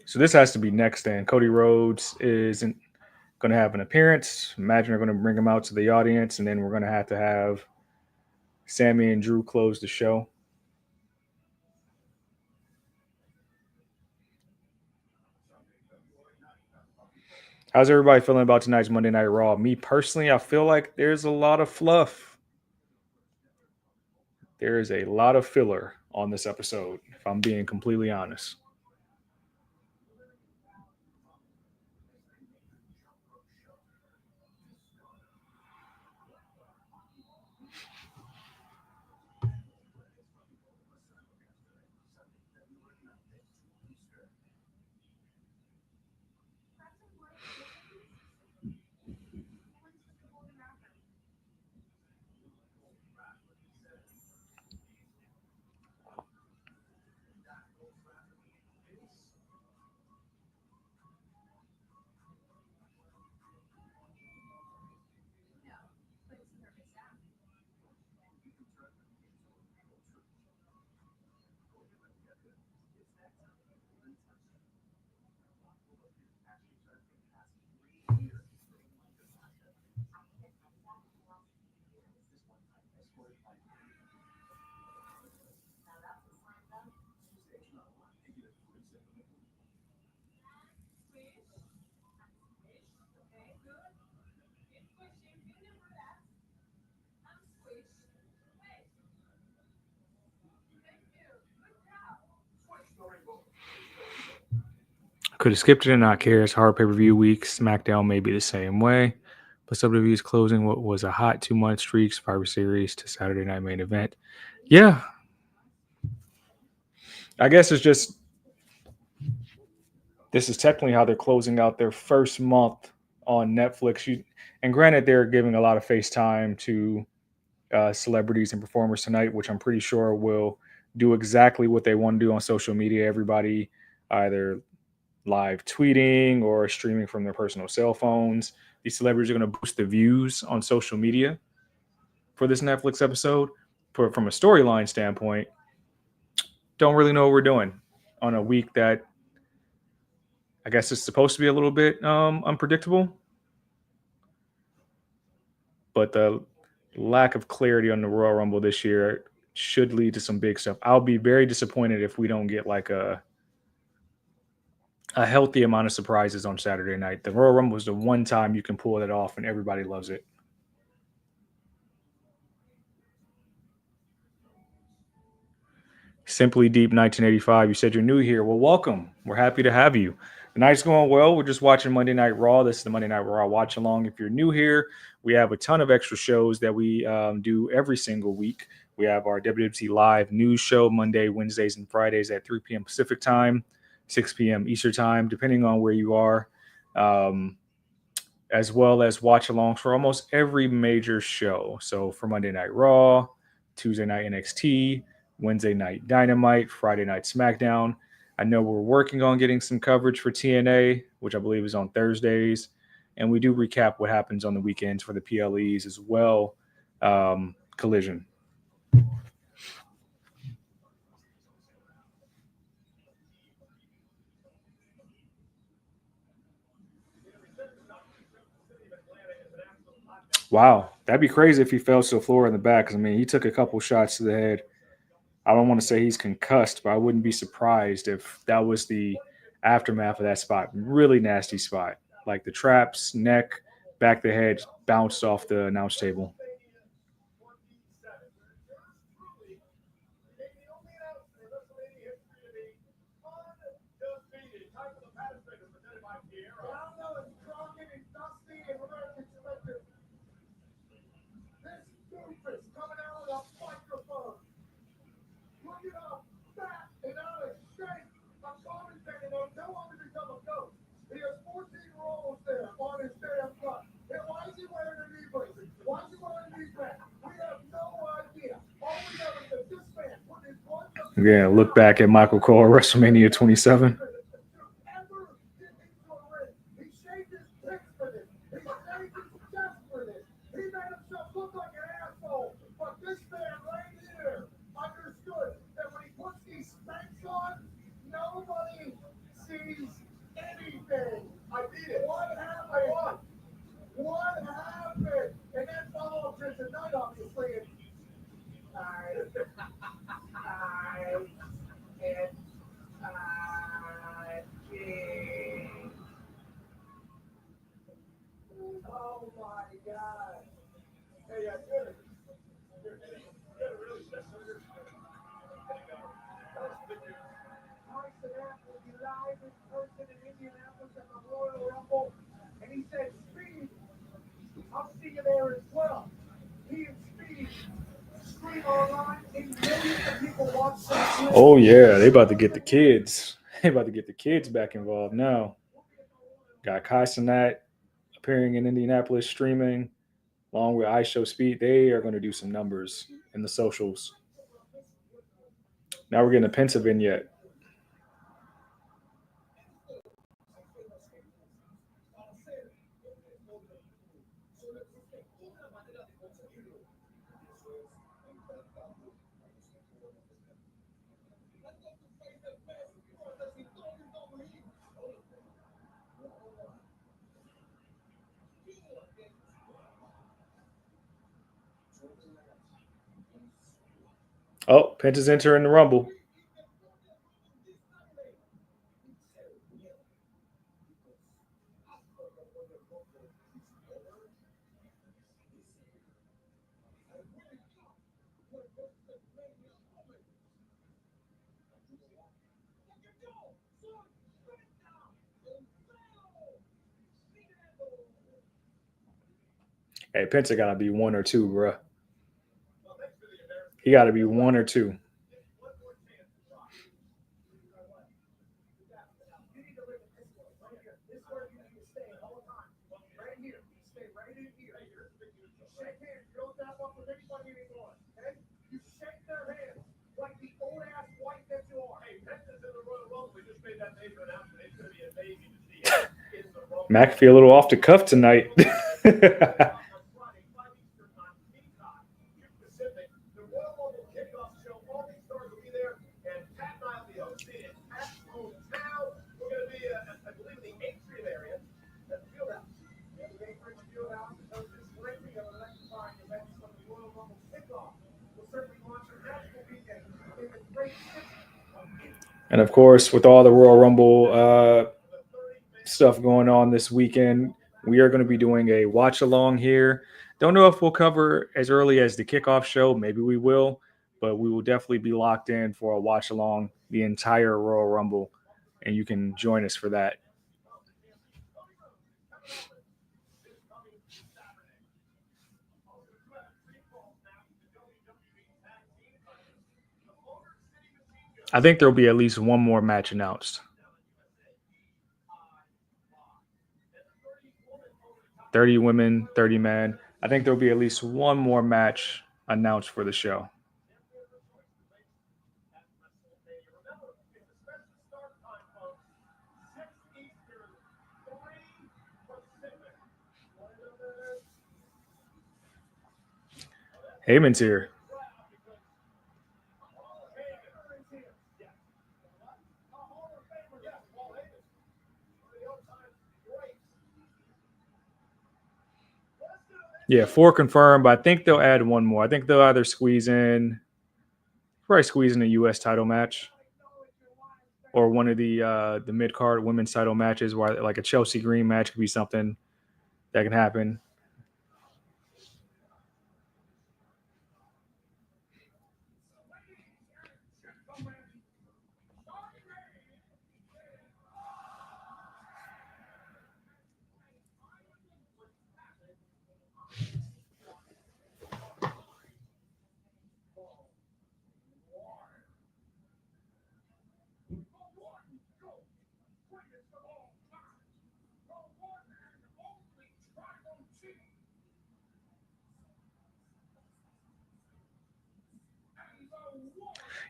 So this has to be next then. Cody Rhodes isn't going to have an appearance. Imagine they're going to bring him out to the audience, and then we're going to have Sammy and Drew close the show. How's everybody feeling about tonight's Monday Night Raw? Me personally, I feel like there's a lot of fluff. There is a lot of filler on this episode, if I'm being completely honest. Could have skipped it and not care. It's hard pay-per-view week. SmackDown may be the same way. But WWE is closing what was a hot 2-month streak, Survivor Series to Saturday Night Main Event. Yeah. I guess it's just, this is technically how they're closing out their first month on Netflix. And granted, they're giving a lot of face time to celebrities and performers tonight, which I'm pretty sure will do exactly what they want to do on social media. Everybody either live tweeting or streaming from their personal cell phones. These celebrities are going to boost the views on social media for this Netflix episode. From a storyline standpoint, don't really know what we're doing on a week that I guess is supposed to be a little bit unpredictable. But the lack of clarity on the Royal Rumble this year should lead to some big stuff. I'll be very disappointed if we don't get like a healthy amount of surprises on Saturday night. The Royal Rumble is the one time you can pull it off and everybody loves it. Simply Deep 1985. You said you're new here. Well, welcome. We're happy to have you. The night's going well. We're just watching Monday Night Raw. This is the Monday Night Raw watch along. If you're new here, we have a ton of extra shows that we do every single week. We have our WWT Live news show Monday, Wednesdays, and Fridays at 3 p.m. Pacific time, 6 p.m. Eastern time, depending on where you are, as well as watch alongs for almost every major show. So for Monday Night Raw, Tuesday night NXT, Wednesday night Dynamite, Friday night SmackDown. I know we're working on getting some coverage for TNA, which I believe is on Thursdays. And we do recap what happens on the weekends for the PLEs as well. Collision. Wow, that'd be crazy if he fell to the floor in the back. 'Cause, I mean, he took a couple shots to the head. I don't want to say he's concussed, but I wouldn't be surprised if that was the aftermath of that spot. Really nasty spot. Like the traps, neck, back of the head bounced off the announce table. Yeah, look back at Michael Cole at WrestleMania 27. Oh yeah, they about to get the kids. They about to get the kids back involved now. Got Kai Cenat appearing in Indianapolis streaming, along with iShow Speed. They are going to do some numbers in the socials. Now we're getting a Penta vignette. Oh, Penta's entering the Rumble. Hey, Penta got to be 1 or 2, bro. He got to be 1 or 2. McAfee a little off the cuff tonight. And of course, with all the Royal Rumble stuff going on this weekend, we are going to be doing a watch along here. Don't know if we'll cover as early as the kickoff show. Maybe we will, but we will definitely be locked in for a watch along the entire Royal Rumble, and you can join us for that. I think there'll be at least one more match announced. 30 women, 30 men. I think there'll be at least one more match announced for the show. Heyman's here. Yeah, 4 confirmed, but I think they'll add one more. I think they'll either squeeze in a U.S. title match or one of the mid-card women's title matches, where like a Chelsea Green match could be something that can happen.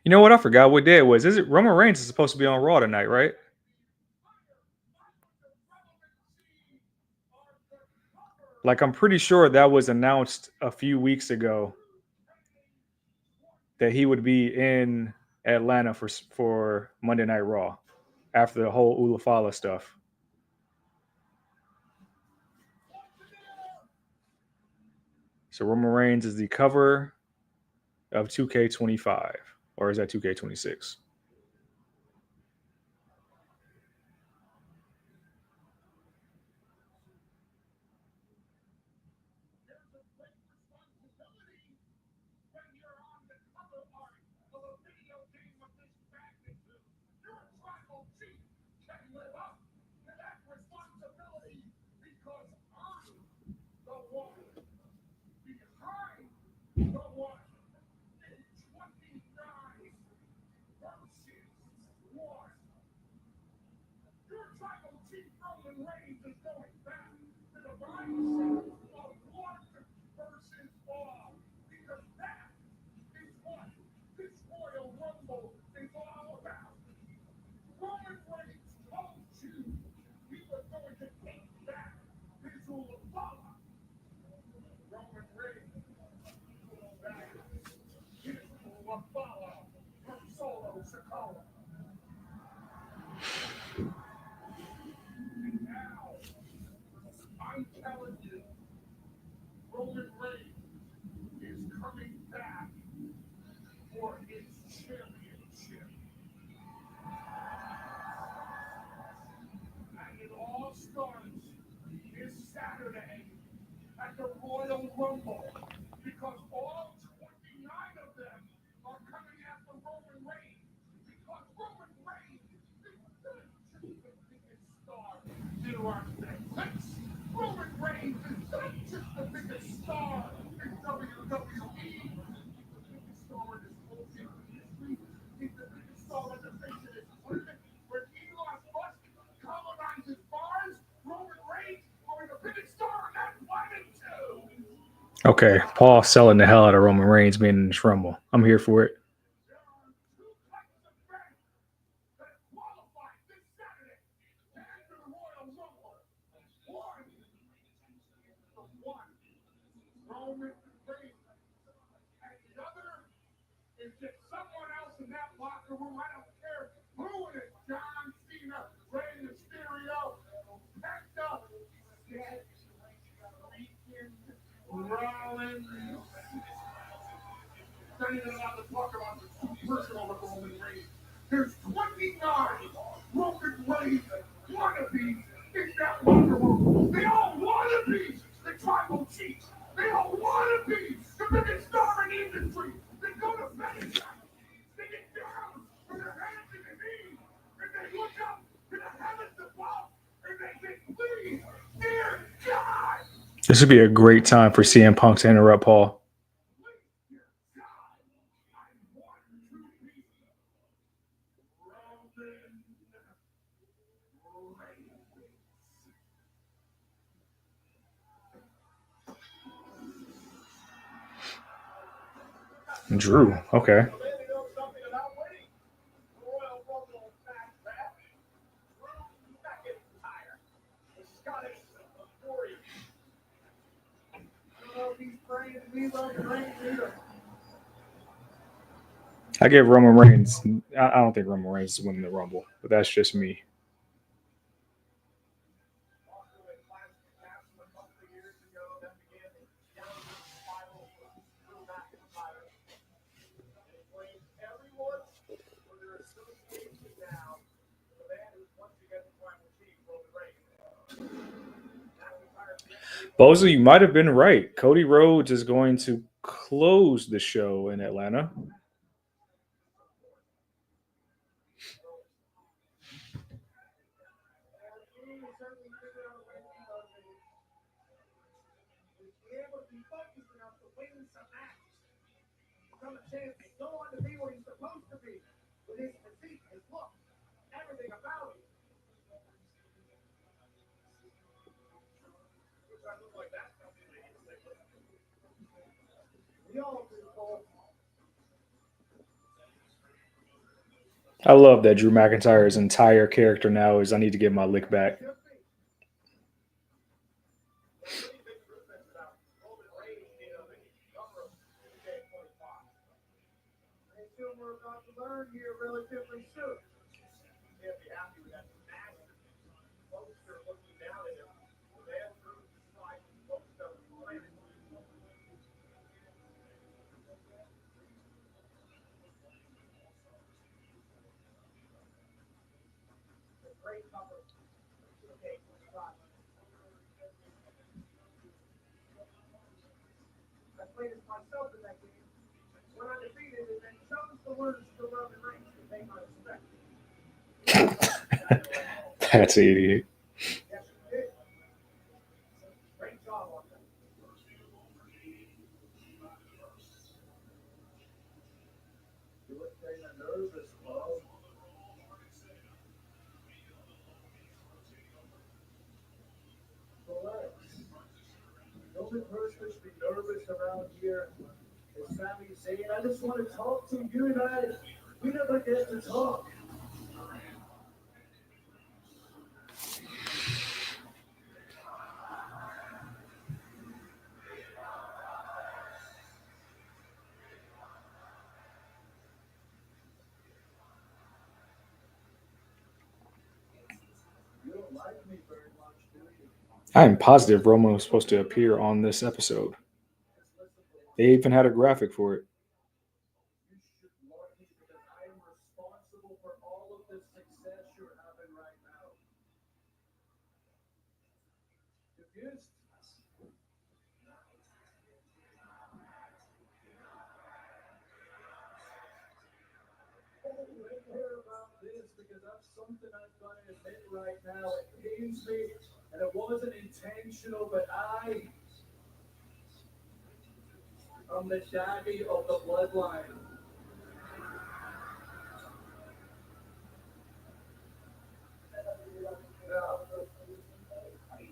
You know what? I forgot what day it was. Is it Roman Reigns is supposed to be on Raw tonight, right? Like, I'm pretty sure that was announced a few weeks ago that he would be in Atlanta for Monday Night Raw after the whole Ulafala stuff. So Roman Reigns is the cover of 2K25, or is that 2K26? Okay, Paul selling the hell out of Roman Reigns being in this Rumble. I'm here for it. There's 29 Roman Reigns wannabes in that locker room. They all want to be the tribal chief. They all want to be the biggest star in the industry. They go to finish. They get down from their hands to their knees, and they look up to the heavens above, and they say, please, dear God. This would be a great time for CM Punk to interrupt Paul. Drew, okay. I give Roman Reigns. I don't think Roman Reigns is winning the Rumble, but that's just me. Bozo, you might have been right. Cody Rhodes is going to close the show in Atlanta. I love that Drew McIntyre's entire character now is I need to get my lick back. That's an idiot. The only person that should be nervous around here is Sami Zayn. I just want to talk to you guys. We never get to talk. You don't like me very much, do you? I am positive Roman was supposed to appear on this episode. They even had a graphic for it. You should love me because I am responsible for all of the success you're having right now. Confused? I care about this because that's something I've got to admit right now. It pains me, and it wasn't intentional, but I'm the daddy of the bloodline.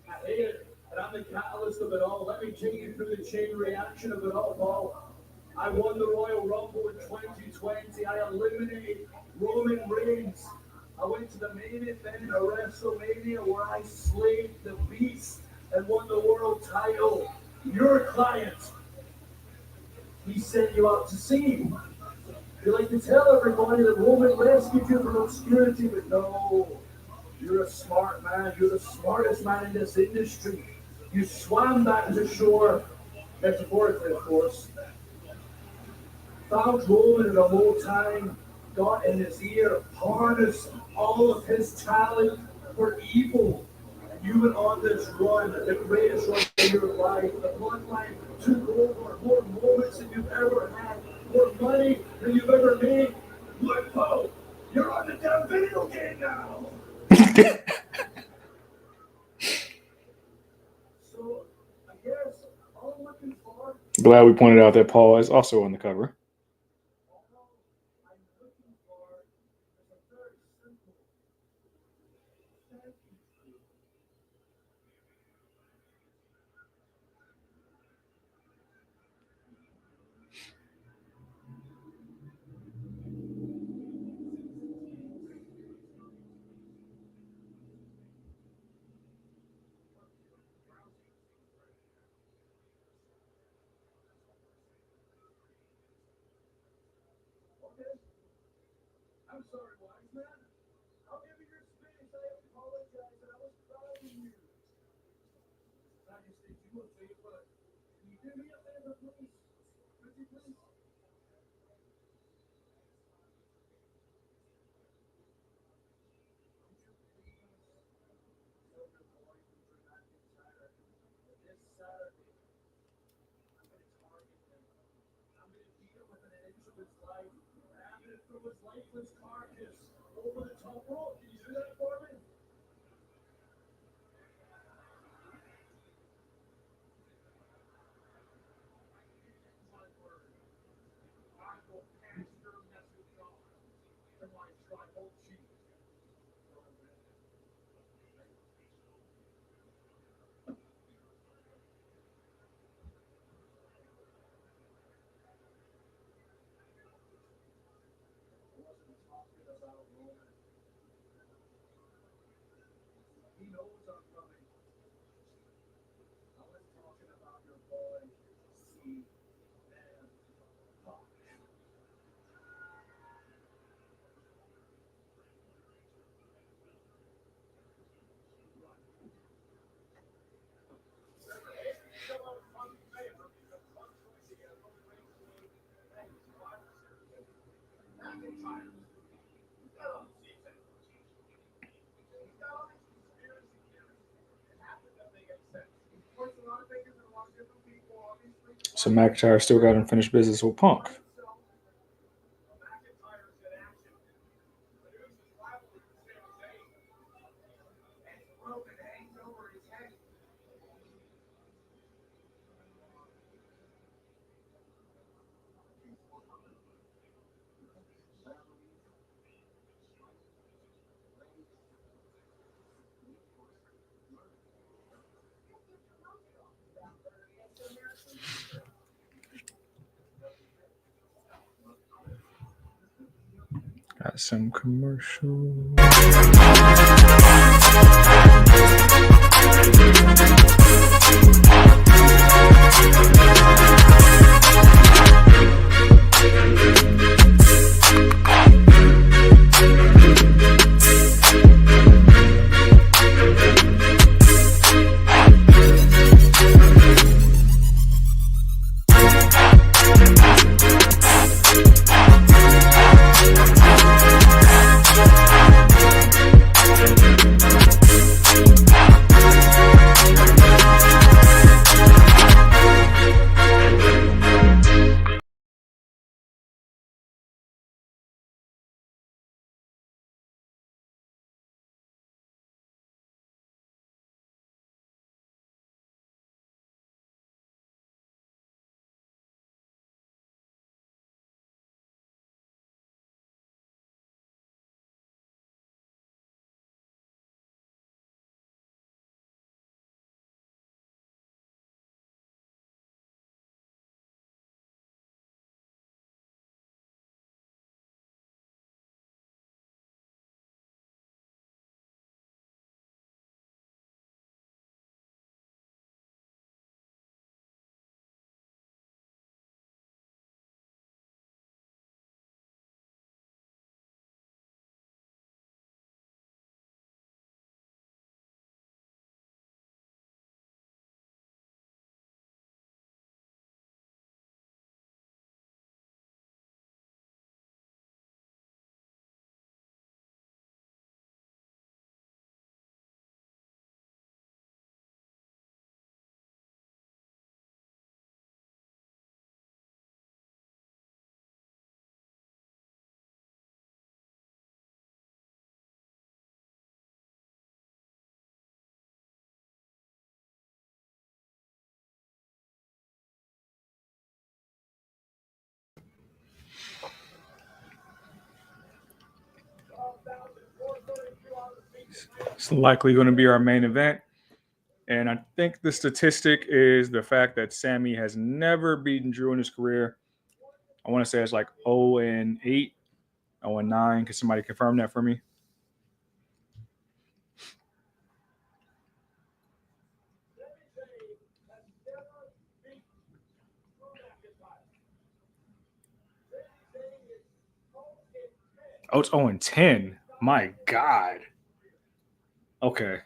I hate it, and I'm the catalyst of it all. Let me take you through the chain reaction of it all, Paul. I won the Royal Rumble in 2020. I eliminated Roman Reigns. I went to the main event of WrestleMania where I slayed the Beast and won the world title. Your client, he sent you out to sea. You like to tell everybody that Roman rescued you from obscurity, but no. You're a smart man. You're the smartest man in this industry. You swam back to shore, metaphorically, of course. Found Roman in a low time, got in his ear, harnessed all of his talent for evil. And you went on this run, the greatest run of your life. The bloodline took over, more moments than you've ever had, more money than you've ever made. Look, Poe, you're on the damn video game now. So, I guess all I'm looking for. Glad we pointed out that Paul is also on the cover. I'm sorry, wise man. I'll give you your space. I apologize, and I was proud of you. I just did you a favor. Can you do me a favor, please? Could you please? This Saturday, I'm going to target him. I'm going to beat him within an inch of his life. I'm going to throw his lifeless carcass over the top rope. Can you do that for me? My word. I will pass your message on to my tribal chief. He knows I'm coming. I was talking about your boy, C. and Fox. So McIntyre still got unfinished business with Punk. Got some commercials. It's likely going to be our main event. And I think the statistic is the fact that Sammy has never beaten Drew in his career. I want to say it's like 0-8, 0-9. Can somebody confirm that for me? Oh, it's 0-10. My God. Okay.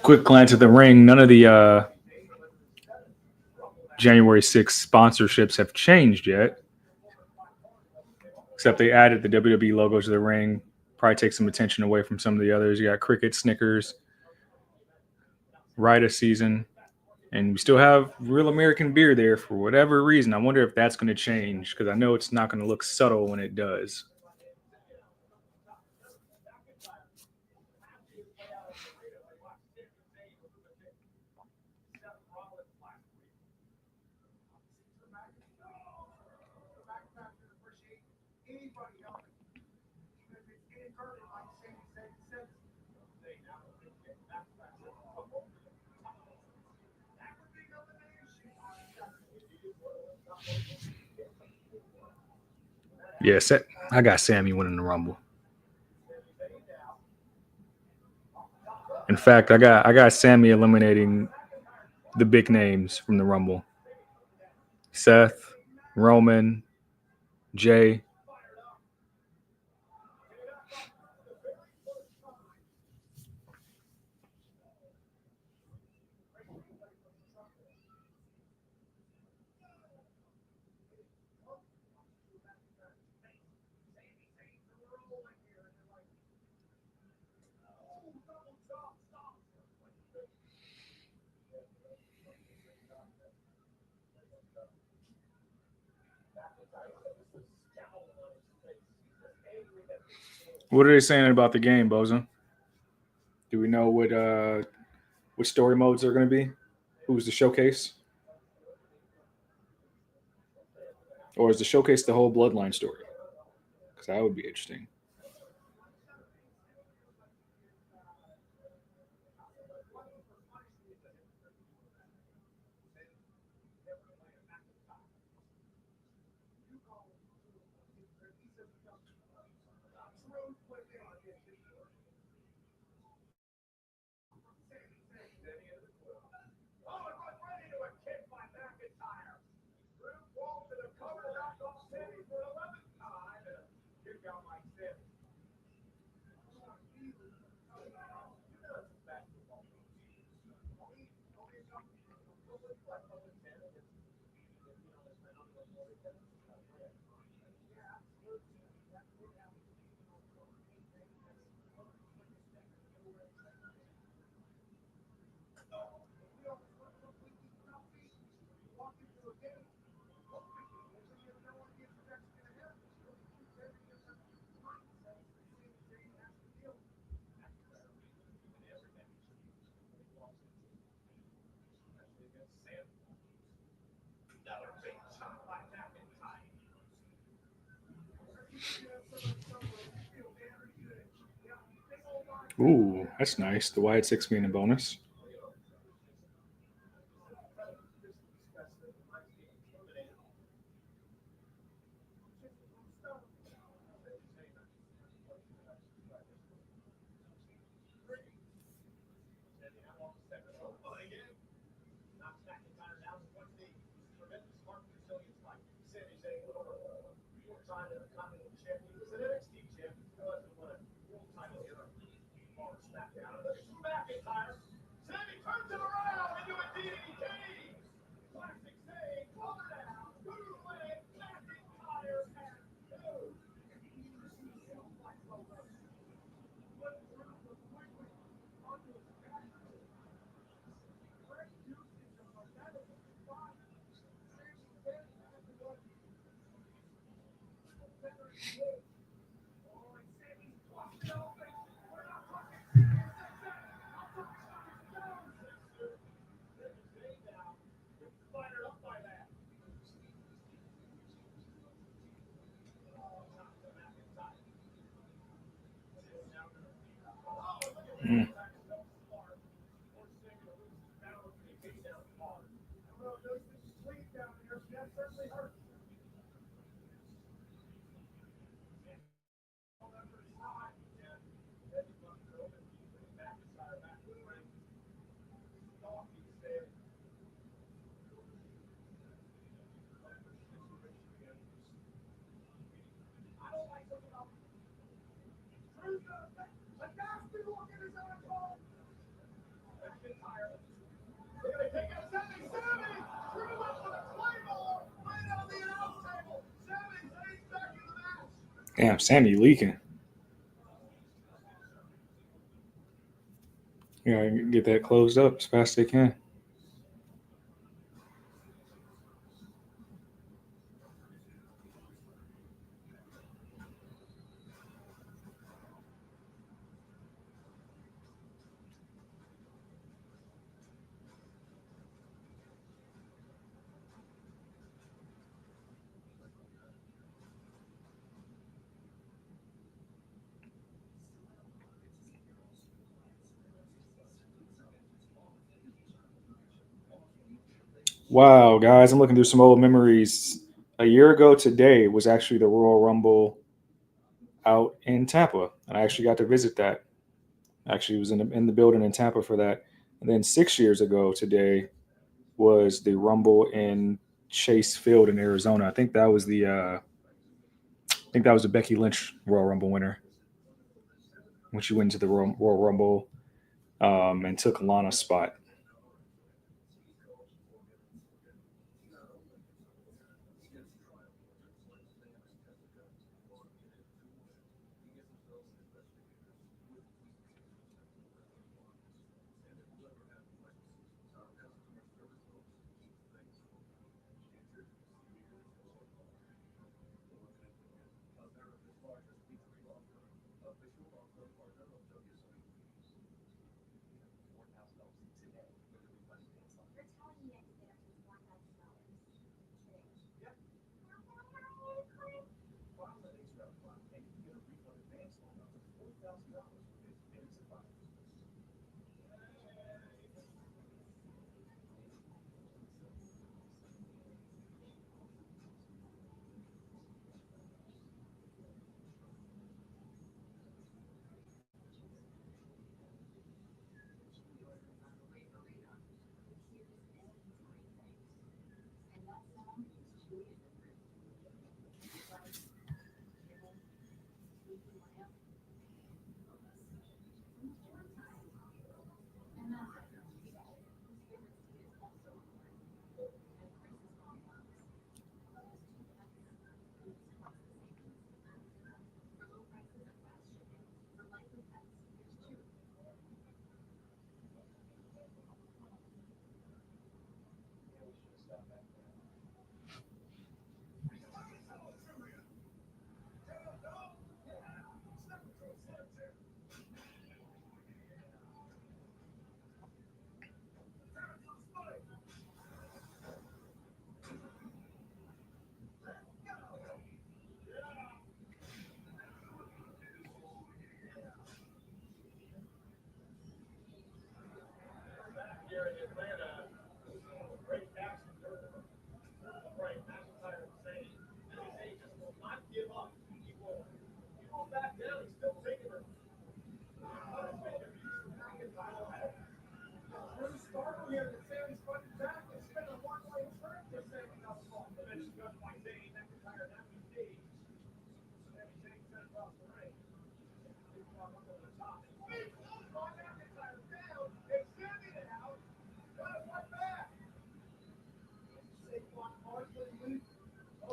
Quick glance at the ring. None of the January 6th sponsorships have changed yet, except they added the WWE logo to the ring. Probably take some attention away from some of the others. You got Cricket, Snickers, Rite of Season, and we still have Real American Beer there for whatever reason. I wonder if that's going to change, because I know it's not going to look subtle when it does. Yes, I got Sammy winning the Rumble. In fact, I got Sammy eliminating the big names from the Rumble. Seth, Roman, Jay. What are they saying about the game, Boza? Do we know what story modes are going to be? Who's the showcase? Or is the showcase the whole Bloodline story? Because that would be interesting. Ooh, that's nice. The Wyatt 6 being a bonus. McIntyre. Sammy turns him around into a DDT. Classic saying, cover down, go to the leg, McIntyre has two. Damn, Sammy leaking. Yeah, get that closed up as fast as they can. Wow, guys, I'm looking through some old memories. A year ago today was actually the Royal Rumble out in Tampa, and I actually got to visit that. Actually, was in the building in Tampa for that. And then 6 years ago today was the Rumble in Chase Field in Arizona. I think that was the Becky Lynch Royal Rumble winner when she went into the Royal Rumble and took Lana's spot.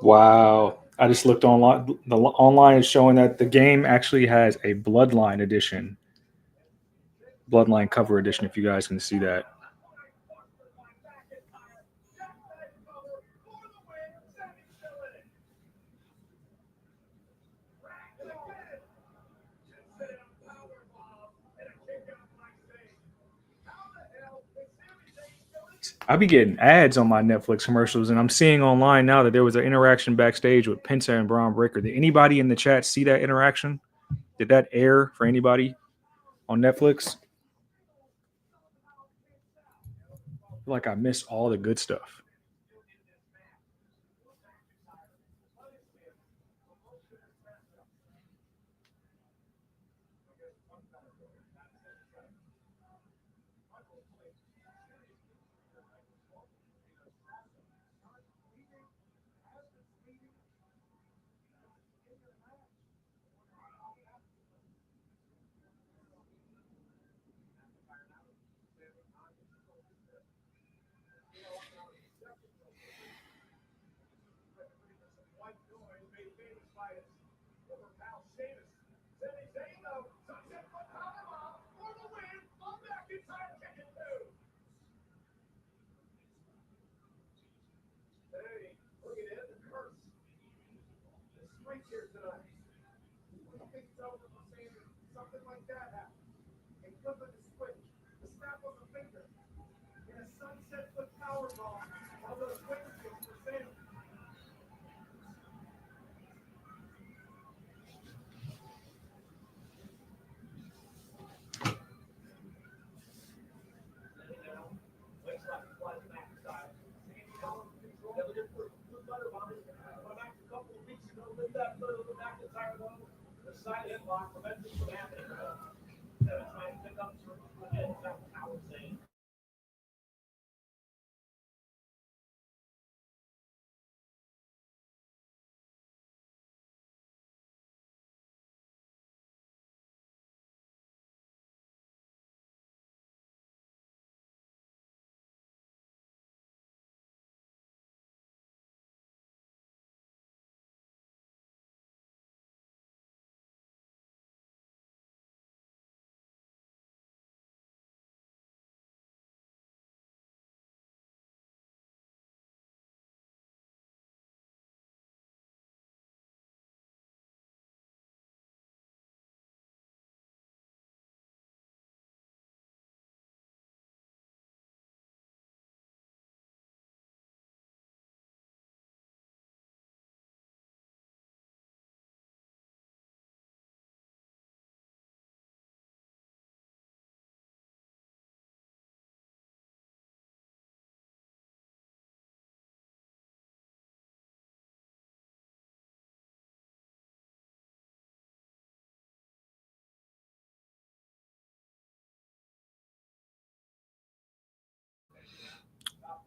Wow. I just looked online. The online is showing that the game actually has a Bloodline edition, Bloodline cover edition. If you guys can see that. I be getting ads on my Netflix commercials, and I'm seeing online now that there was an interaction backstage with Penta and Braun Breaker. Did anybody in the chat see that interaction? Did that air for anybody on Netflix? I feel like I missed all the good stuff.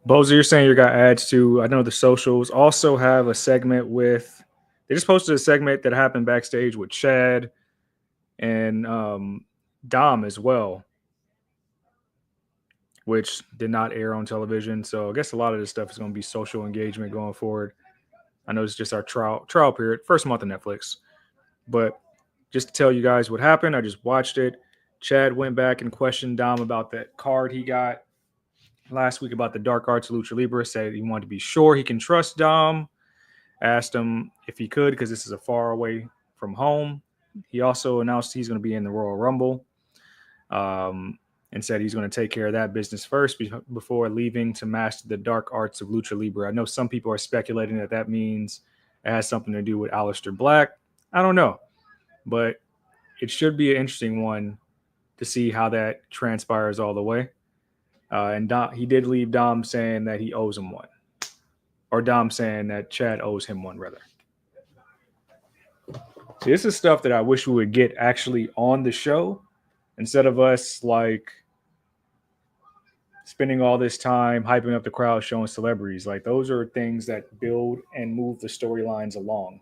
Boza, you're saying you got ads too. I know the socials also have a segment with. They just posted a segment that happened backstage with Chad and Dom as well, which did not air on television. So I guess a lot of this stuff is going to be social engagement going forward. I know it's just our trial period, first month of Netflix. But just to tell you guys what happened, I just watched it. Chad went back and questioned Dom about that card he got last week about the dark arts of Lucha Libre. Said he wanted to be sure he can trust Dom. Asked him if he could because this is a far away from home. He also announced he's going to be in the Royal Rumble. And said he's going to take care of that business first before leaving to master the dark arts of Lucha Libre. I know some people are speculating that means it has something to do with Aleister Black. I don't know, but it should be an interesting one to see how that transpires all the way. And Dom, he did leave Dom saying that he owes him one, or Dom saying that Chad owes him one, rather. See, this is stuff that I wish we would get actually on the show instead of us like spending all this time hyping up the crowd, showing celebrities. Like those are things that build and move the storylines along.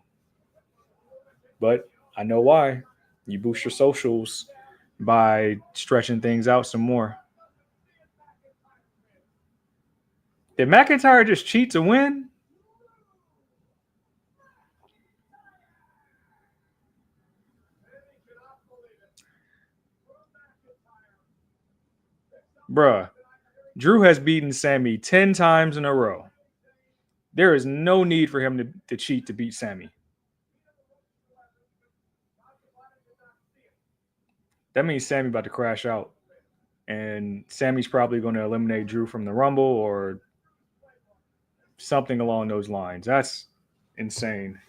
But I know why. You boost your socials by stretching things out some more. Did McIntyre just cheat to win? Bruh, Drew has beaten Sammy 10 times in a row. There is no need for him to cheat to beat Sammy. That means Sammy about to crash out. And Sammy's probably going to eliminate Drew from the Rumble or something along those lines. That's insane.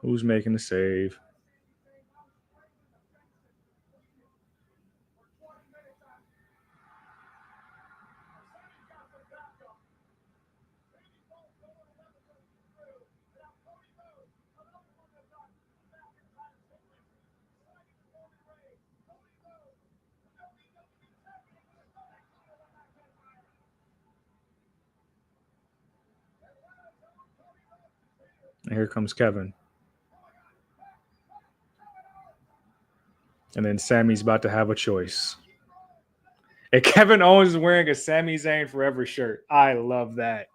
Who's making the save? And here comes Kevin. And then Sammy's about to have a choice. And Kevin Owens is wearing a Sami Zayn Forever shirt. I love that.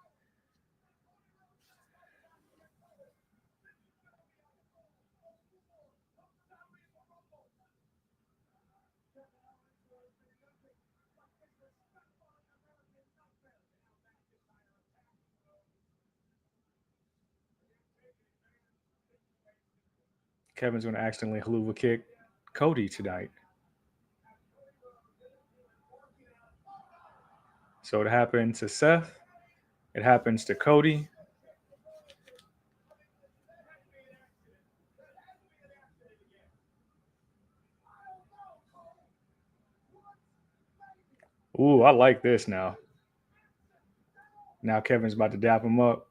Kevin's going to accidentally haluva kick Cody tonight. So it happened to Seth. It happens to Cody. Ooh, I like this now. Now Kevin's about to dap him up.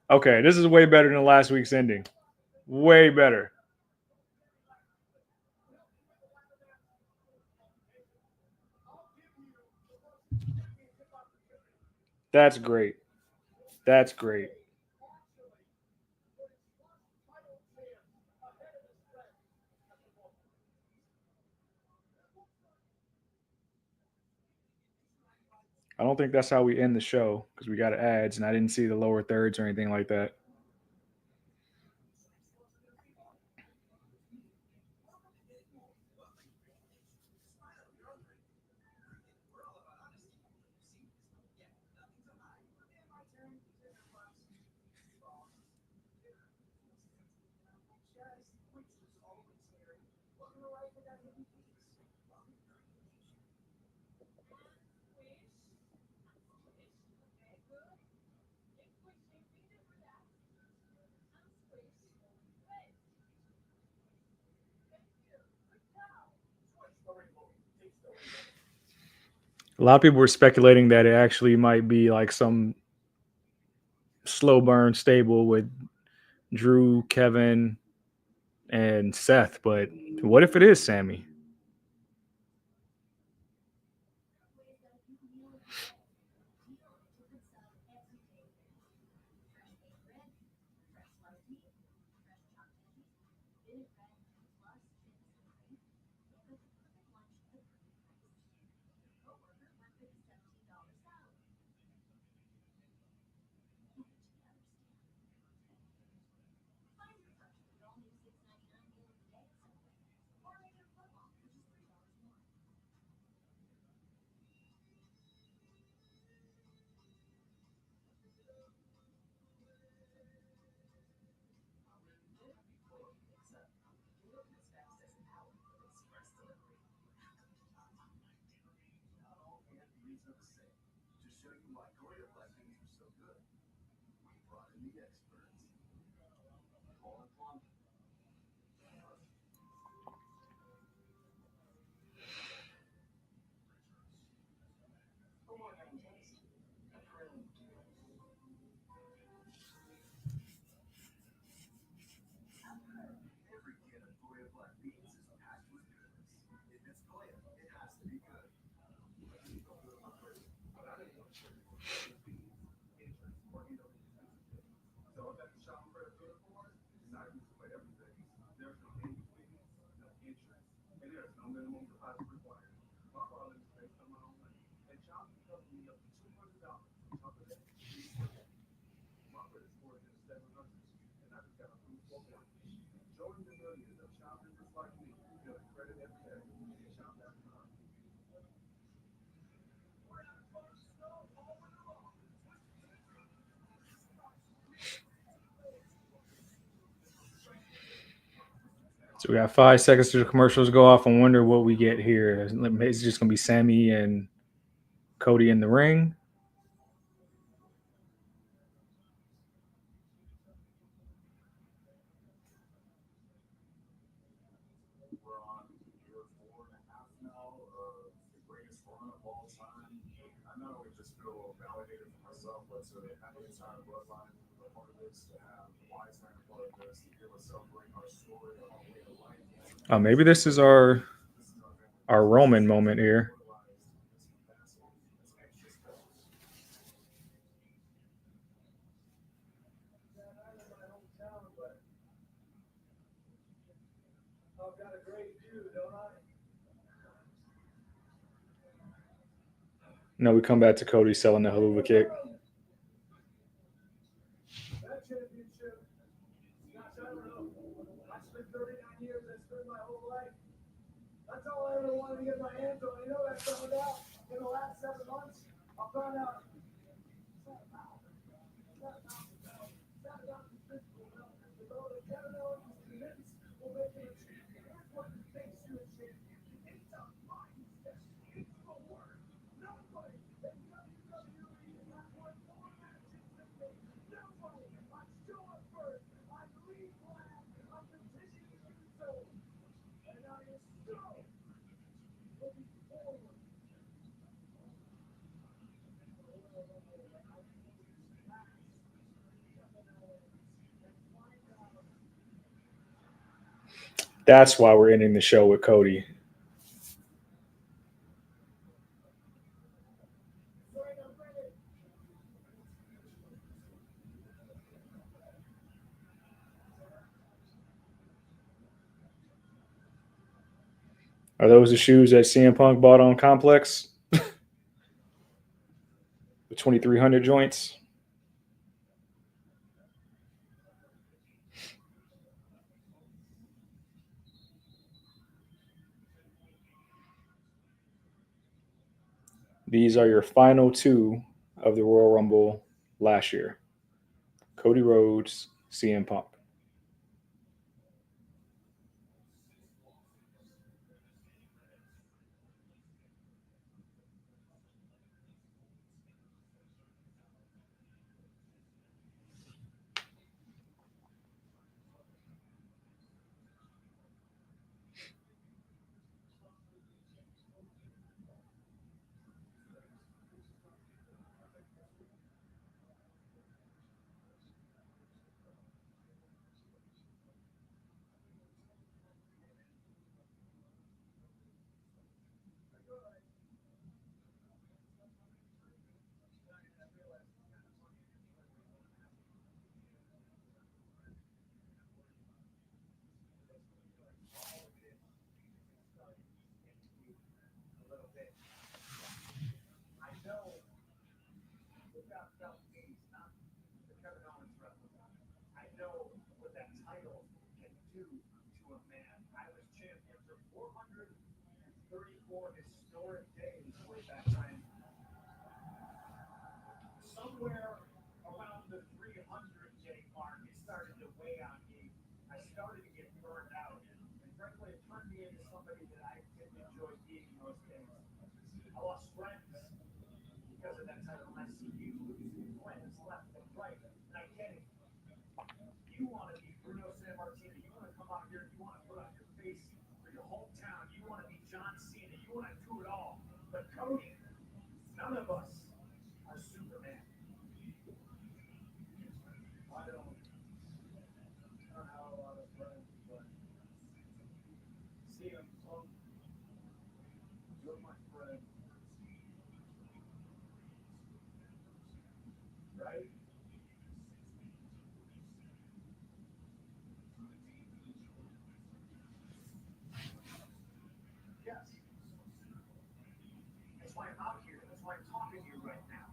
Okay, this is way better than last week's ending. Way better. That's great. That's great. I don't think that's how we end the show because we got ads and I didn't see the lower thirds or anything like that. A lot of people were speculating that it actually might be like some slow burn stable with Drew, Kevin, and Seth. But what if it is Sammy? So we got 5 seconds to the commercials go off and wonder what we get here. It's just going to be Sammy and Cody in the ring. We're on year 4.5 now of the greatest run of all time. I not only just feel validated for myself, but to have the entire bloodline a part of this, to have Wise Man a part of this, to be able to celebrate our story, our way of life. Maybe this is our Roman moment here. I've got a great view, don't I? No, we come back to Cody selling the haluva kick. That championship, gosh, I don't know. I spent 39 years, I spent my whole life. That's all I ever wanted to get my hands on. You know what I found out in the last 7 months? I found out. That's why we're ending the show with Cody. Are those the shoes that CM Punk bought on Complex? The 2300 joints? These are your final 2 of the Royal Rumble last year. Cody Rhodes, CM Punk. I know what that title can do to a man. I was champion for 434 historic days way back when. Somewhere around the 300-day mark, it started to weigh on me. I started to get burned out. And frankly, it turned me into somebody that I didn't enjoy being most days. I lost friends because of that title. I see you losing friends left and right. And I get it. You want to be Bruno Sammartino. You want to come out here and you want to put on your face for your hometown. You want to be John Cena. You want to do it all. But Cody, none of us are Superman. I don't have a lot of friends, but CM Punk, you're my friend. Right? Yes. That's why I'm out here. That's why I'm talking to you right now.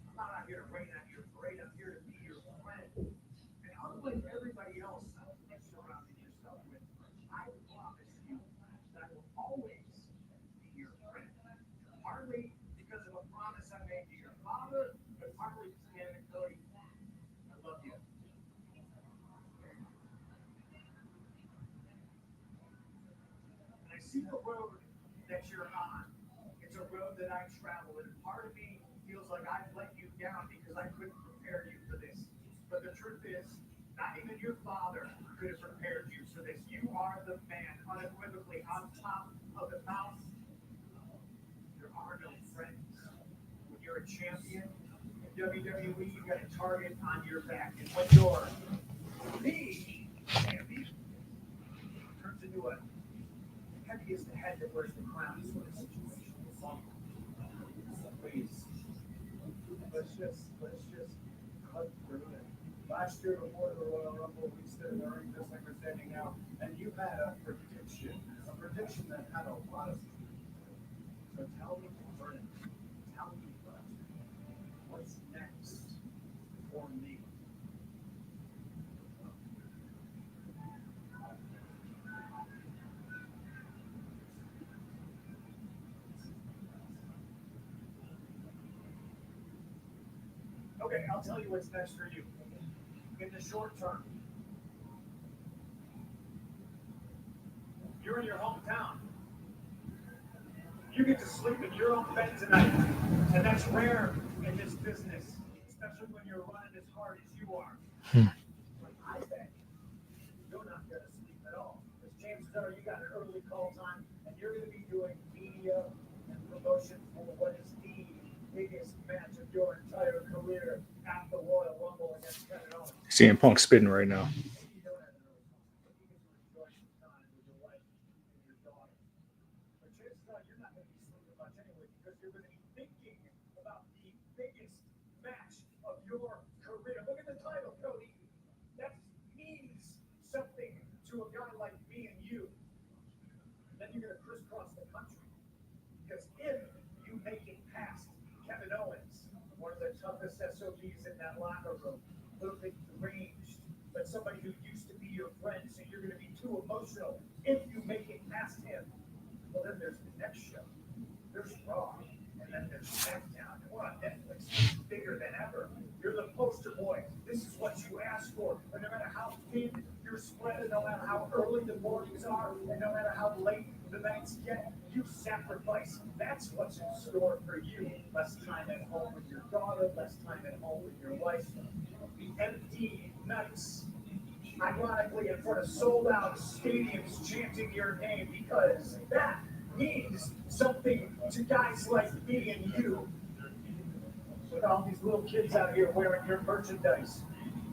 I'm not out here to rain on your parade. I'm here to be your friend. And unlike everybody else you've surrounded yourself with, I promise you that I will always be your friend. Partly because of a promise I made to your father, but partly because of Cody. I love you. see the road that you're on. It's a road that I travel, and part of me feels like I've let you down because I couldn't prepare you for this. But the truth is, not even your father could have prepared you for this. You are the man, unequivocally on top of the mountain. There are no friends. When you're a champion in WWE, you've got a target on your back. And when you're the champion, it turns into a heavy is the head that wears the crown sort of situation. Please, let's just cut through it. Last year before the Royal Rumble, we stood in the ring just like we're standing now, and you had a prediction that had a lot of. So tell me, Vernon, tell me what's next for me. Okay, I'll tell you what's next for you. In the short term, you're in your hometown. You get to sleep in your own bed tonight, and that's rare in this business, especially when you're running as hard as you are. But I bet you're not going to sleep at all. Because chances are you got an early call time, and you're going to be doing media and promotion for what is the biggest match of your entire career at the Royal Rumble against Kevin Owens. CM Punk spitting right now. To a guy like me and you, then you're going to crisscross the country. Because if you make it past Kevin Owens, one of the toughest SOBs in that locker room, perfect ranged, but somebody who used to be your friend, so you're going to be too emotional. If you make it past him, well, then there's the next show. There's Raw, and then there's SmackDown. And we're on Netflix. It's bigger than ever. You're the poster boy. This is what you asked for. But no matter how thin you're spread, no matter how early the mornings are, and no matter how late the nights get, you sacrifice. That's what's in store for you. Less time at home with your daughter, less time at home with your wife. Empty nights. Ironically, in front of sold-out stadiums chanting your name, because that means something to guys like me and you. With all these little kids out here wearing your merchandise.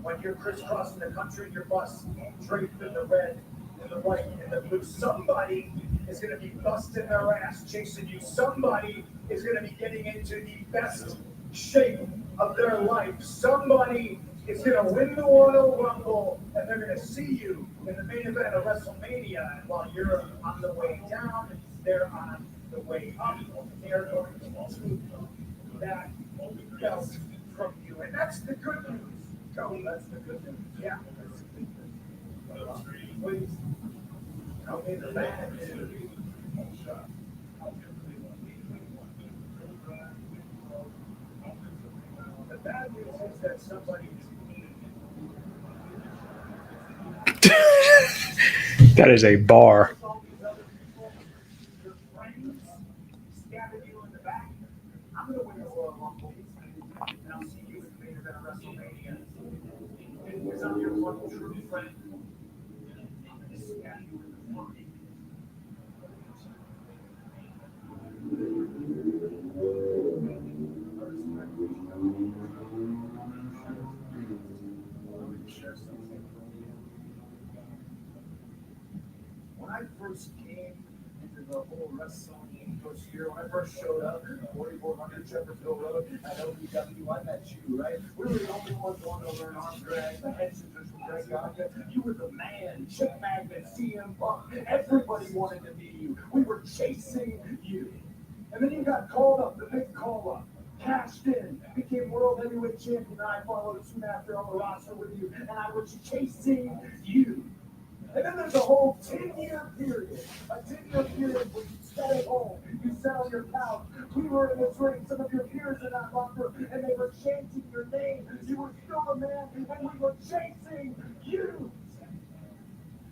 When you're crisscrossing the country in your bus, draped in the red, and the white, and the blue, somebody is going to be busting their ass chasing you. Somebody is going to be getting into the best shape of their life. Somebody is going to win the Royal Rumble, and they're going to see you in the main event of WrestleMania. And while you're on the way down, they're on the way up. They're going to take that belt from you. And that's the good news. Cody, that's the good news. Yeah. Please. Tell me the bad news. The bad news is that somebody That is a bar. your friends stabbing you in the back. I'm going to win the Royal Rumble, and I'll see you in the main event of WrestleMania. Because I'm your one true friend. I'm going to stab you in the foot. When I first came into the whole wrestling first year, when I first showed up, 4400 Shepherd's Hill Road at OVW, I met you, right? We were the only ones going over an arm drag, the head scissors from Greg Gagnon. You were the man, Chip Magnet, CM Punk. Everybody wanted to be you. We were chasing you. And then you got called up, the big call up. Cashed in, became world heavyweight champion, and I followed soon after on the roster with you, and I was chasing you. And then there's a whole 10-year period, where you stay home, you sell your couch. We were in this ring, some of your peers in that locker, and they were chanting your name. You were still the man, and we were chasing you.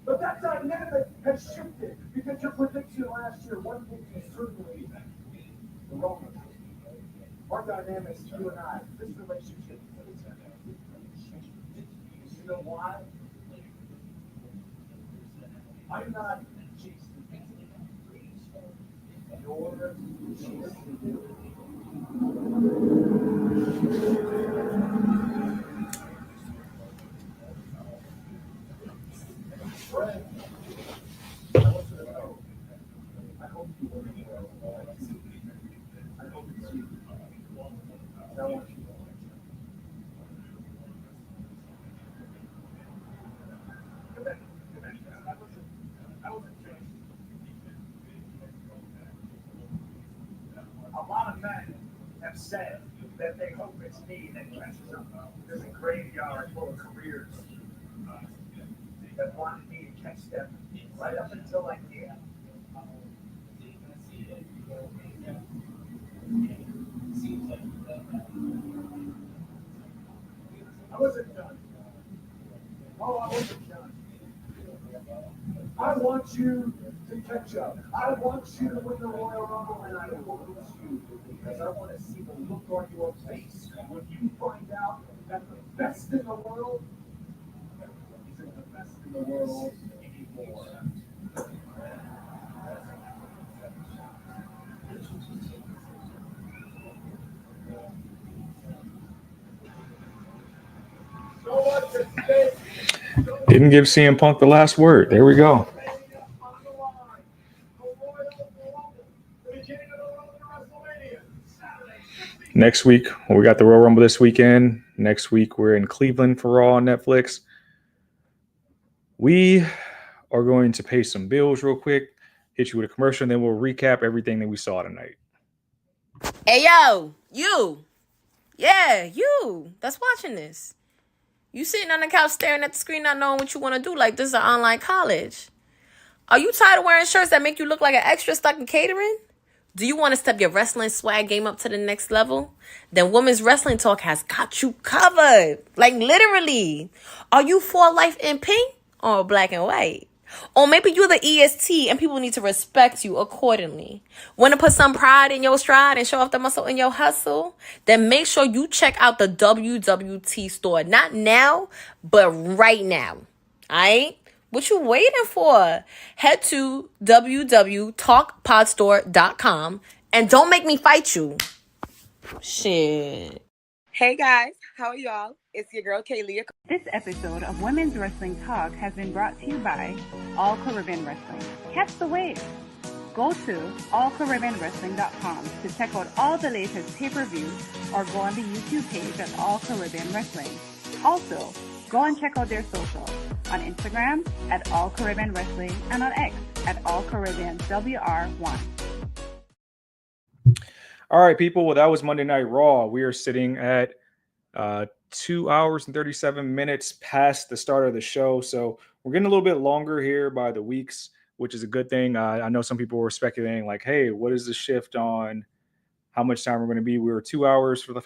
But that dynamic has shifted because your prediction last year, one thing is certainly the Roman. Our dynamics, you and I, this relationship. You know why? I'm not chasing you're chasing. Fred, I want you to know. I hope you will. I hope you see. I want you to know. A lot of men have said that they hope it's me that catches them. There's a graveyard full of careers that wanted me to catch them right up until I did. I wasn't done. Oh, I wasn't done. I want you to catch up. I want you to win the Royal Rumble, and I want you because I want to see the look on your face when you find out that the best in the world isn't the best in the world anymore. So much at stake. Didn't give CM Punk the last word. There we go. Next week, we got the Royal Rumble this weekend. Next week, we're in Cleveland for Raw on Netflix. We are going to pay some bills real quick, hit you with a commercial, and then we'll recap everything that we saw tonight. Hey, yo, you. Yeah, you that's watching this. You sitting on the couch staring at the screen not knowing what you want to do like this is an online college. Are you tired of wearing shirts that make you look like an extra stuck in catering? Do you want to step your wrestling swag game up to the next level? Then Women's Wrestling Talk has got you covered. Like literally. Are you for life in pink or black and white? Or maybe you're the EST and people need to respect you accordingly. Want to put some pride in your stride and show off the muscle in your hustle? Then make sure you check out the WWT store. Not now, but right now. Alright? What you waiting for? Head to www.talkpodstore.com and don't make me fight you. Shit. Hey guys, how are y'all? It's your girl Kaylee. This episode of Women's Wrestling Talk has been brought to you by All Caribbean Wrestling. Catch the wave. Go to allcaribbeanwrestling.com to check out all the latest pay-per-views or go on the YouTube page at All Caribbean Wrestling. Also, go and check out their socials on Instagram at All Caribbean Wrestling and on X at All Caribbean WR1. All right, people. Well, that was Monday Night Raw. We are sitting at 2 hours and 37 minutes past the start of the show. So we're getting a little bit longer here by the weeks, which is a good thing. I know some people were speculating like, hey, what is the shift on how much time we're going to be? We were 2 hours for the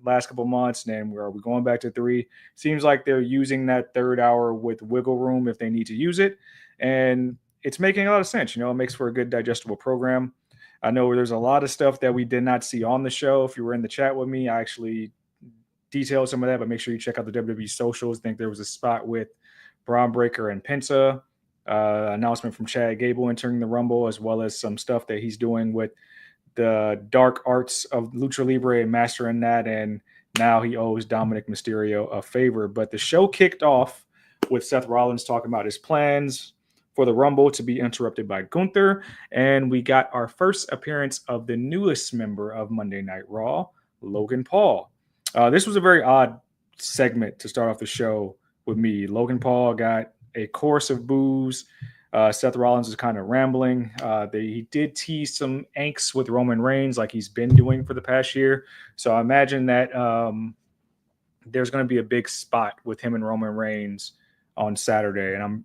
last couple months, and then are we going back to 3? Seems like they're using that third hour with wiggle room if they need to use it. And it's making a lot of sense. You know, it makes for a good digestible program. I know there's a lot of stuff that we did not see on the show. If you were in the chat with me, I actually detailed some of that, but make sure you check out the WWE socials. I think there was a spot with Braun Breaker and Penta, announcement from Chad Gable entering the Rumble, as well as some stuff that he's doing with the dark arts of Lucha Libre and mastering that. And now he owes Dominic Mysterio a favor. But the show kicked off with Seth Rollins talking about his plans for the Rumble to be interrupted by Gunther. And we got our first appearance of the newest member of Monday Night Raw, Logan Paul. This was a very odd segment to start off the show with me. Logan Paul got a chorus of boos. Seth Rollins was kind of rambling. He did tease some angst with Roman Reigns like he's been doing for the past year. So I imagine that there's going to be a big spot with him and Roman Reigns on Saturday. And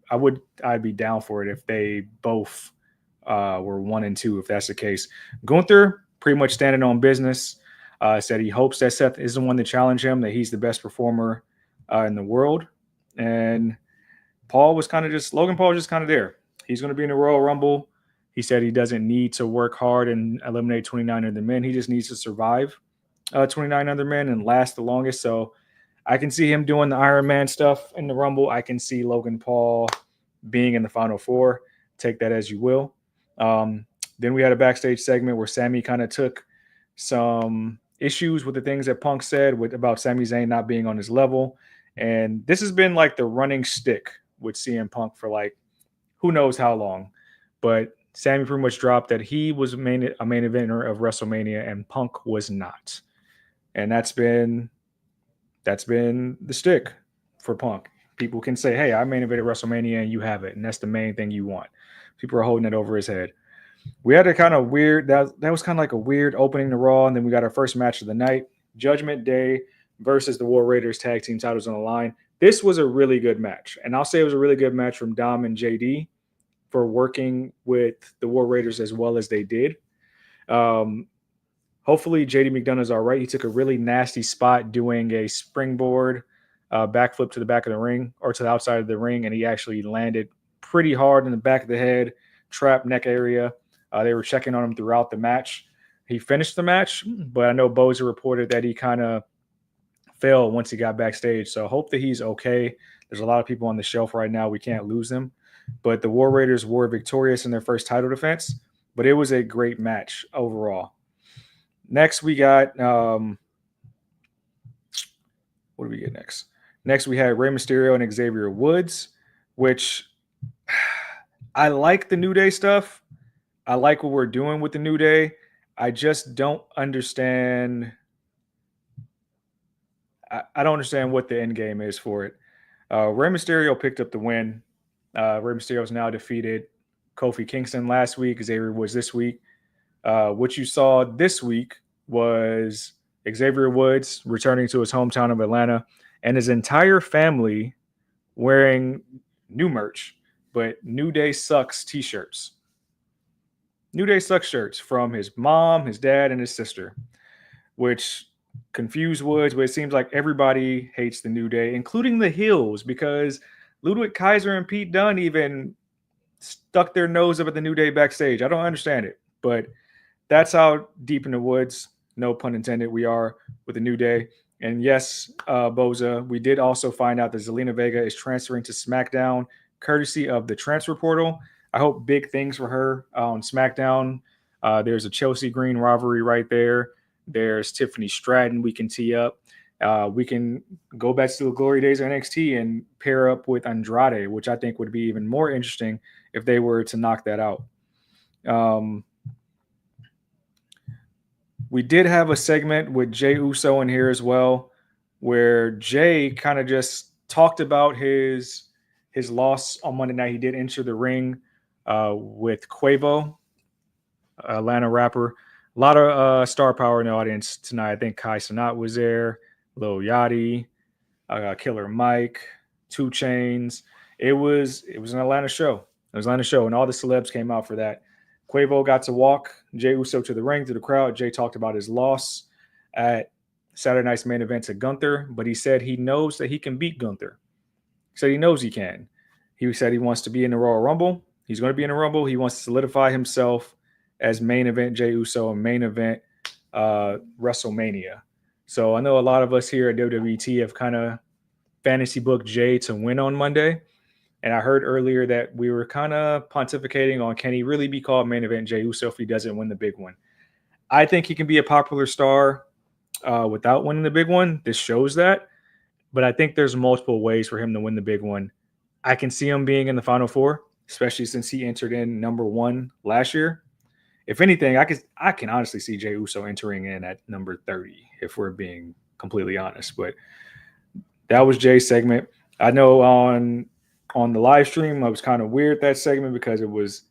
I'd be down for it if they both were 1 and 2, if that's the case. Gunther pretty much standing on business. Said he hopes that Seth isn't one to challenge him, that he's the best performer in the world. And Logan Paul was just kind of there. He's going to be in the Royal Rumble. He said he doesn't need to work hard and eliminate 29 other men. He just needs to survive 29 other men and last the longest. So I can see him doing the Iron Man stuff in the Rumble. I can see Logan Paul being in the Final Four. Take that as you will. Then we had a backstage segment where Sami kind of took some issues with the things that Punk said about Sami Zayn not being on his level. And this has been like the running stick with CM Punk for like who knows how long. But Sami pretty much dropped that he was a main eventer of WrestleMania and Punk was not. And that's been the stick for Punk. People can say, hey, I main evented WrestleMania and you have it. And that's the main thing you want. People are holding it over his head. We had a kind of weird, that was kind of like a weird opening to Raw. And then we got our first match of the night, Judgment Day versus the War Raiders tag team titles on the line. This was a really good match. And I'll say it was a really good match from Dom and JD for working with the War Raiders as well as they did. Hopefully JD McDonough's all right. He took a really nasty spot doing a springboard backflip to the back of the ring or to the outside of the ring. And he actually landed pretty hard in the back of the head, trap neck area. They were checking on him throughout the match. He finished the match, but I know Boza reported that he kind of fell once he got backstage. So I hope that he's okay. There's a lot of people on the shelf right now. We can't lose them. But the War Raiders were victorious in their first title defense. But it was a great match overall. Next, we got what do we get next? Next, we had Rey Mysterio and Xavier Woods, which I like the New Day stuff. I like what we're doing with the New Day. I just don't understand. I don't understand what the end game is for it. Rey Mysterio picked up the win. Rey Mysterio has now defeated Kofi Kingston last week. Xavier Woods this week. What you saw this week was Xavier Woods returning to his hometown of Atlanta and his entire family wearing new merch, but New Day Sucks t-shirts. New Day Sucks shirts from his mom, his dad, and his sister, which confused Woods, but it seems like everybody hates the New Day, including the heels, because Ludwig Kaiser and Pete Dunne even stuck their nose up at the New Day backstage. I don't understand it, but that's how deep in the woods, no pun intended, we are with the New Day. And yes, Boza, we did also find out that Zelina Vega is transferring to SmackDown, courtesy of the transfer portal. I hope big things for her on SmackDown. There's a Chelsea Green rivalry right there. There's Tiffany Stratton we can tee up. We can go back to the glory days of NXT and pair up with Andrade, which I think would be even more interesting if they were to knock that out. We did have a segment with Jey Uso in here as well, where Jey kind of just talked about his loss on Monday night. He did enter the ring with Quavo, Atlanta rapper. A lot of star power in the audience tonight. I think Kai Cenat was there, Lil Yachty, Killer Mike, 2 Chainz. It was an Atlanta show. It was an Atlanta show, and all the celebs came out for that. Quavo got to walk Jey Uso to the ring, to the crowd. Jey talked about his loss at Saturday night's main event to Gunther, but he said he knows that he can beat Gunther. He said he knows he can. He said he wants to be in the Royal Rumble. He's going to be in the Rumble. He wants to solidify himself as main event Jey Uso and main event WrestleMania. So I know a lot of us here at WWT have kind of fantasy booked Jey to win on Monday. And I heard earlier that we were kind of pontificating on, can he really be called main event Jey Uso if he doesn't win the big one? I think he can be a popular star without winning the big one. This shows that. But I think there's multiple ways for him to win the big one. I can see him being in the Final Four, especially since he entered in number 1 last year. If anything, I can honestly see Jey Uso entering in at number 30, if we're being completely honest. But that was Jay's segment. I know on the live stream, I was kind of weird that segment because it was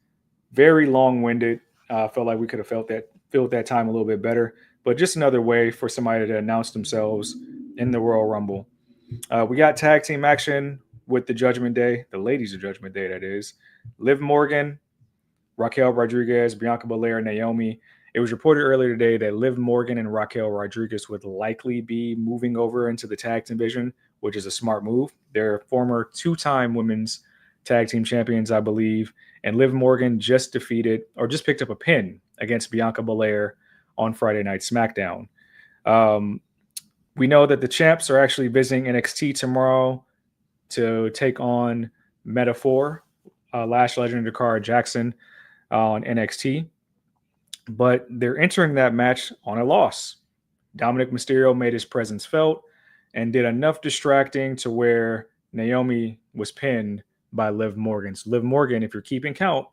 very long-winded. Felt like we could have filled that time a little bit better. But just another way for somebody to announce themselves in the Royal Rumble. We got tag team action with the Judgment Day, the ladies of Judgment Day, that is. Liv Morgan, Raquel Rodriguez, Bianca Belair, Naomi. It was reported earlier today that Liv Morgan and Raquel Rodriguez would likely be moving over into the tag team division, which is a smart move. They're former 2-time women's tag team champions, I believe. And Liv Morgan just picked up a pin against Bianca Belair on Friday Night SmackDown. We know that the champs are actually visiting NXT tomorrow to take on Metaphor, Lash Legend Dakara Jackson on NXT. But they're entering that match on a loss. Dominic Mysterio made his presence felt and did enough distracting to where Naomi was pinned by Liv Morgan. So Liv Morgan, if you're keeping count,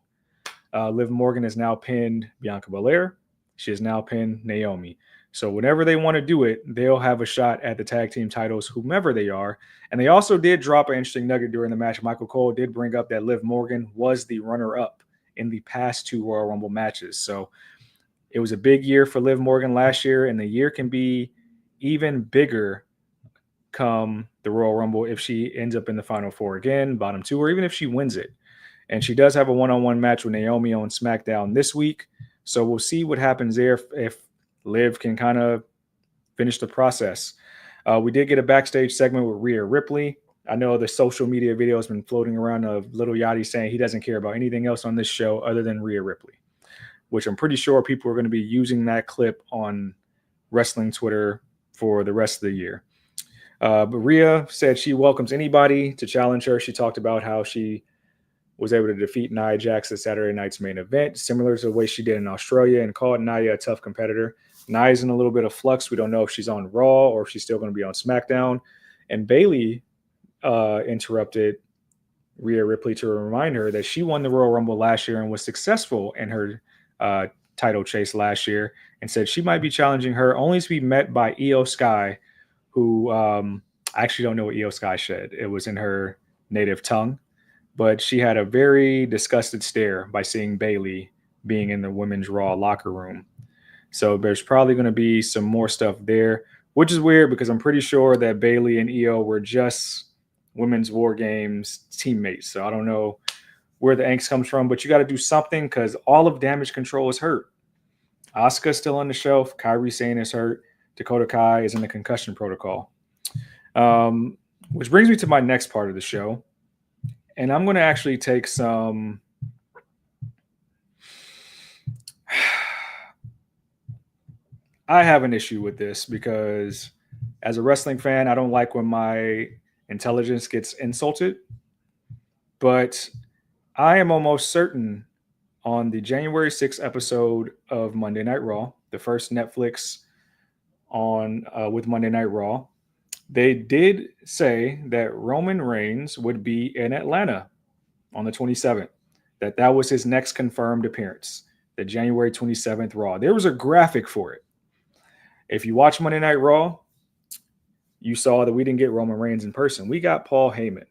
Liv Morgan has now pinned Bianca Belair. She has now pinned Naomi. So whenever they want to do it, they'll have a shot at the tag team titles, whomever they are. And they also did drop an interesting nugget during the match. Michael Cole did bring up that Liv Morgan was the runner-up in the past 2 Royal Rumble matches. So it was a big year for Liv Morgan last year, and the year can be even bigger come the Royal Rumble if she ends up in the Final 4 again, bottom 2, or even if she wins it. And she does have a one-on-one match with Naomi on SmackDown this week. So we'll see what happens there if Liv can kind of finish the process. We did get a backstage segment with Rhea Ripley. I know the social media video has been floating around of Little Yachty saying he doesn't care about anything else on this show other than Rhea Ripley, which I'm pretty sure people are going to be using that clip on wrestling Twitter for the rest of the year. But Rhea said she welcomes anybody to challenge her. She talked about how she was able to defeat Nia Jax at Saturday night's main event, similar to the way she did in Australia, and called Nia a tough competitor. Nia's in a little bit of flux. We don't know if she's on Raw or if she's still going to be on SmackDown. And Bayley interrupted Rhea Ripley to remind her that she won the Royal Rumble last year and was successful in her title chase last year, and said she might be challenging her only to be met by Io Sky, who I actually don't know what Io Sky said. It was in her native tongue, but she had a very disgusted stare by seeing Bayley being in the women's Raw locker room. So there's probably going to be some more stuff there, which is weird because I'm pretty sure that Bayley and Io were just Women's War Games teammates. So I don't know where the angst comes from, but you got to do something because all of Damage Control is hurt. Asuka's still on the shelf. Kairi Sane is hurt. Dakota Kai is in the concussion protocol. Which brings me to my next part of the show. And I'm going to actually take some I have an issue with this because as a wrestling fan, I don't like when my intelligence gets insulted. But I am almost certain on the January 6th episode of Monday Night Raw, the first Netflix on with Monday Night Raw, they did say that Roman Reigns would be in Atlanta on the 27th, that was his next confirmed appearance, the January 27th Raw. There was a graphic for it. If you watch Monday Night Raw, you saw that we didn't get Roman Reigns in person. We got Paul Heyman.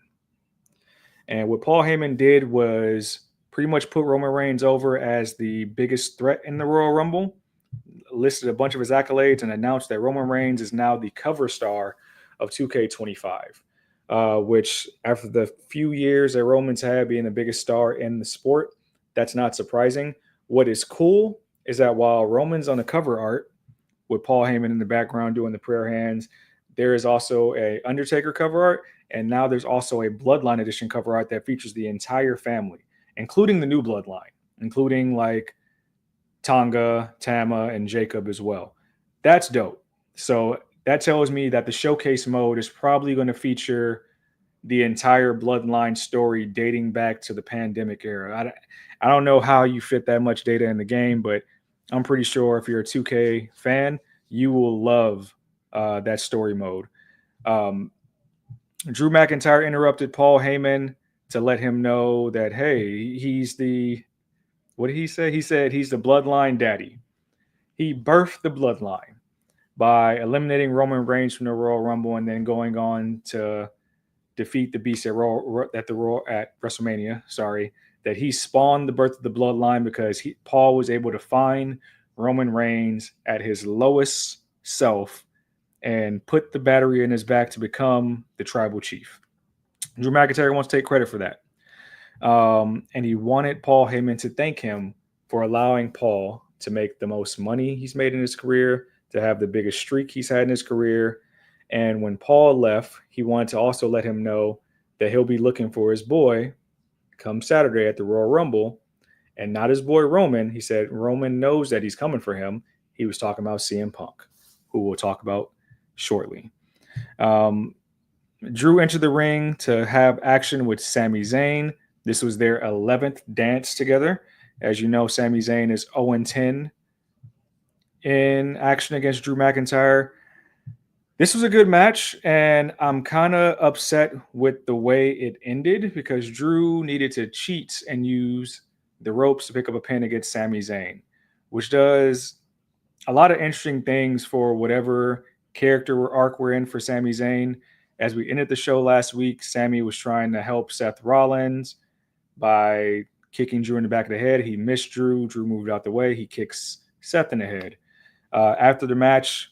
And what Paul Heyman did was pretty much put Roman Reigns over as the biggest threat in the Royal Rumble, listed a bunch of his accolades, and announced that Roman Reigns is now the cover star of 2K25, which after the few years that Roman's had being the biggest star in the sport, that's not surprising. What is cool is that while Roman's on the cover art with Paul Heyman in the background doing the prayer hands, there is also a Undertaker cover art, and now there's also a Bloodline edition cover art that features the entire family, including the new Bloodline, including like Tonga, Tama, and Jacob as well. That's dope. So that tells me that the showcase mode is probably going to feature the entire Bloodline story dating back to the pandemic era. I don't know how you fit that much data in the game, but I'm pretty sure if you're a 2K fan, you will love that story mode. Drew McIntyre interrupted Paul Heyman to let him know that, hey, he's the, what did he say? He said he's the Bloodline daddy. He birthed the Bloodline by eliminating Roman Reigns from the Royal Rumble and then going on to defeat the Beast at WrestleMania. That he spawned the birth of the Bloodline because Paul was able to find Roman Reigns at his lowest self and put the battery in his back to become the tribal chief. Drew McIntyre wants to take credit for that. And he wanted Paul Heyman to thank him for allowing Paul to make the most money he's made in his career, to have the biggest streak he's had in his career. And when Paul left, he wanted to also let him know that he'll be looking for his boy, come Saturday at the Royal Rumble, and not his boy Roman. He said Roman knows that he's coming for him. He was talking about CM Punk, who we'll talk about shortly. Drew entered the ring to have action with Sami Zayn. This was their 11th dance together. As you know, Sami Zayn is 0-10 in action against Drew McIntyre. This was a good match, and I'm kind of upset with the way it ended because Drew needed to cheat and use the ropes to pick up a pin against Sami Zayn, which does a lot of interesting things for whatever character or arc we're in for Sami Zayn. As we ended the show last week, Sami was trying to help Seth Rollins by kicking Drew in the back of the head. He missed Drew. Drew moved out the way. He kicks Seth in the head. After the match,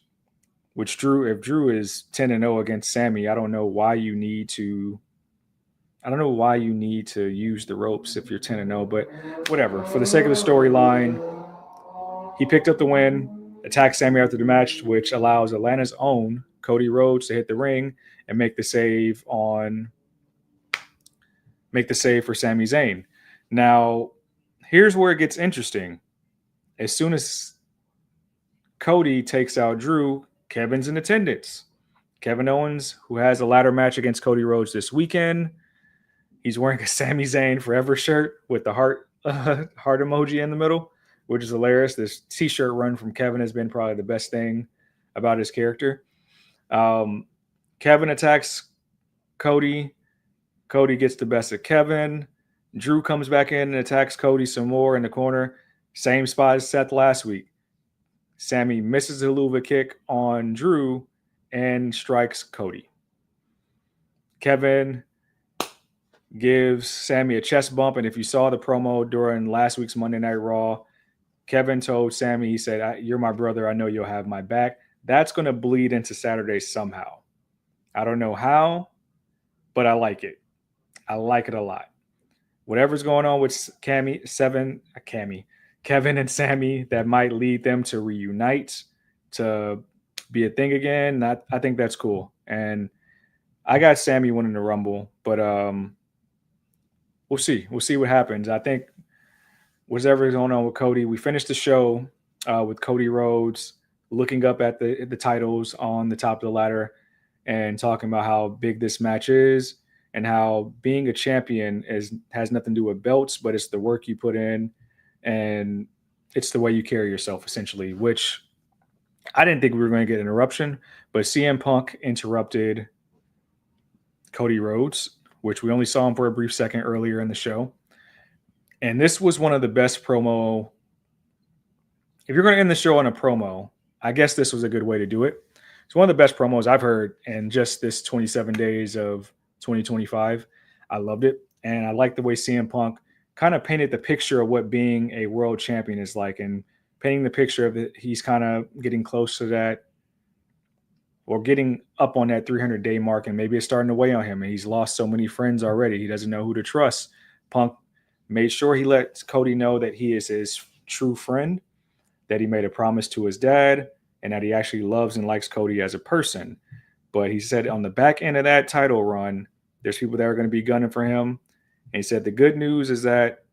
which if Drew is 10-0 against Sami, I don't know why you need to use the ropes if you're 10-0, but whatever. For the sake of the storyline, he picked up the win, attacked Sami after the match, which allows Atlanta's own Cody Rhodes to hit the ring and make the save for Sami Zayn. Now, here's where it gets interesting. As soon as Cody takes out Drew, Kevin's in attendance. Kevin Owens, who has a ladder match against Cody Rhodes this weekend. He's wearing a Sami Zayn Forever shirt with the heart emoji in the middle, which is hilarious. This t-shirt run from Kevin has been probably the best thing about his character. Kevin attacks Cody. Cody gets the best of Kevin. Drew comes back in and attacks Cody some more in the corner. Same spot as Seth last week. Sami misses the Helluva kick on Drew and strikes Cody. Kevin gives Sami a chest bump, and if you saw the promo during last week's Monday Night Raw, Kevin told Sami, he said, "You're my brother. I know you'll have my back." That's going to bleed into Saturday somehow. I don't know how, but I like it. I like it a lot. Whatever's going on with Kevin and Sami that might lead them to reunite, to be a thing again, I think that's cool. And I got Sami winning the Rumble, but we'll see. We'll see what happens. I think whatever's going on with Cody, we finished the show with Cody Rhodes looking up at the titles on the top of the ladder and talking about how big this match is and how being a champion has nothing to do with belts, but it's the work you put in and it's the way you carry yourself, essentially, which I didn't think we were going to get an interruption, but CM Punk interrupted Cody Rhodes, which we only saw him for a brief second earlier in the show. And this was one of the best promo. If you're going to end the show on a promo, I guess this was a good way to do it. It's one of the best promos I've heard in just this 27 days of 2025. I loved it. And I like the way CM Punk kind of painted the picture of what being a world champion is like, and painting the picture of that he's kind of getting close to that, or getting up on that 300-day mark, and maybe it's starting to weigh on him. And he's lost so many friends already. He doesn't know who to trust. Punk made sure he let Cody know that he is his true friend, that he made a promise to his dad, and that he actually loves and likes Cody as a person. But he said on the back end of that title run, there's people that are going to be gunning for him. And he said the good news is that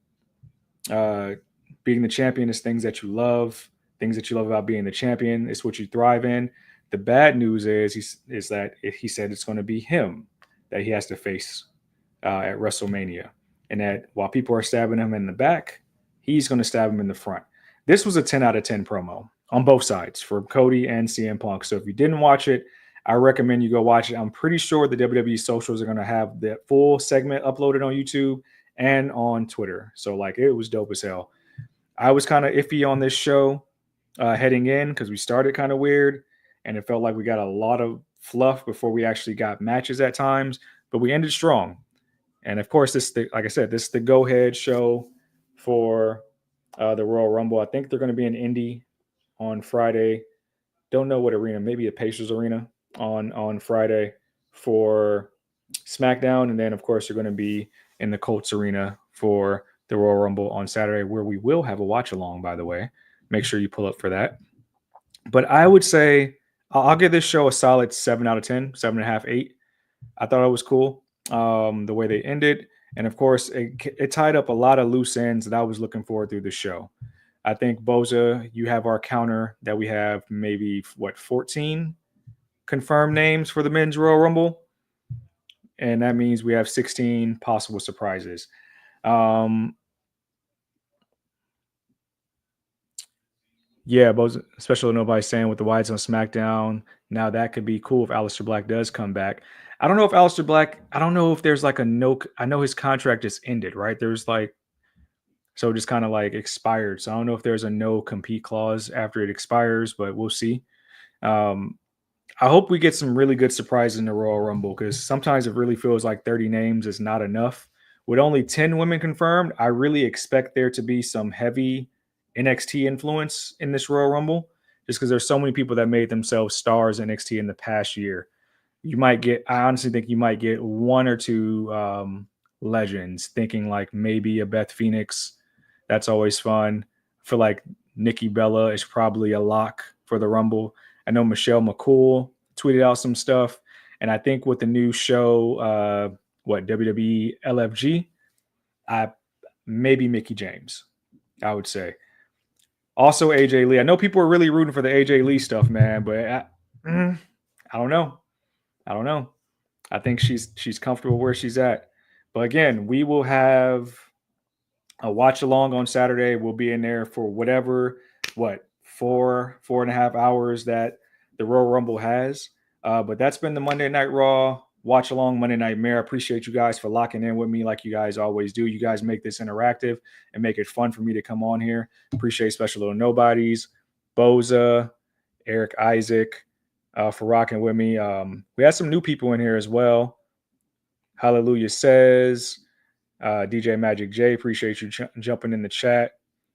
being the champion is things that you love about being the champion. It's what you thrive in. The bad news is that he said it's going to be him that he has to face at WrestleMania. And that while people are stabbing him in the back, he's going to stab him in the front. This was a 10 out of 10 promo on both sides for Cody and CM Punk. So if you didn't watch it, I recommend you go watch it. I'm pretty sure the WWE socials are going to have that full segment uploaded on YouTube and on Twitter. So it was dope as hell. I was kind of iffy on this show heading in because we started kind of weird, and it felt like we got a lot of fluff before we actually got matches at times, but we ended strong. And of course, this is the go-ahead show for the Royal Rumble. I think they're going to be in Indy on Friday. Don't know what arena, maybe a Pacers arena on Friday for SmackDown. And then, of course, they're going to be in the Colts arena for the Royal Rumble on Saturday, where we will have a watch along, by the way. Make sure you pull up for that. But I would say I'll give this show a solid 7 out of 10, 7.5, 8. I thought it was cool the way they ended. And of course, it tied up a lot of loose ends that I was looking forward through the show. I think Boza, you have our counter that we have maybe 14 confirmed names for the men's Royal Rumble, and that means we have 16 possible surprises. Yeah, Boza, especially nobody saying with the Whites on SmackDown. Now that could be cool if Aleister Black does come back. I don't know if Aleister Black. I don't know if there's like a no. I know his contract just ended, right? There's like so just kind of like expired. So I don't know if there's a no compete clause after it expires, but we'll see. I hope we get some really good surprises in the Royal Rumble because sometimes it really feels like 30 names is not enough. With only 10 women confirmed, I really expect there to be some heavy NXT influence in this Royal Rumble just because there's so many people that made themselves stars in NXT in the past year. I honestly think you might get one or two legends, thinking like maybe a Beth Phoenix. That's always fun. I feel like Nikki Bella is probably a lock for the Rumble. I know Michelle McCool tweeted out some stuff. And I think with the new show, WWE LFG, maybe Mickey James, I would say. Also, AJ Lee. I know people are really rooting for the AJ Lee stuff, man, but I don't know. I think she's comfortable where she's at. But again, we will have a watch along on Saturday. We'll be in there for whatever, 4.5 hours that the Royal Rumble has. But that's been the Monday Night Raw watch along Monday Nightmare. I appreciate you guys for locking in with me like you guys always do. You guys make this interactive and make it fun for me to come on here. Appreciate Special Little Nobodies, Boza, Eric Isaac, for rocking with me. We had some new people in here as well. Hallelujah Says, DJ Magic J, appreciate you jumping in the chat.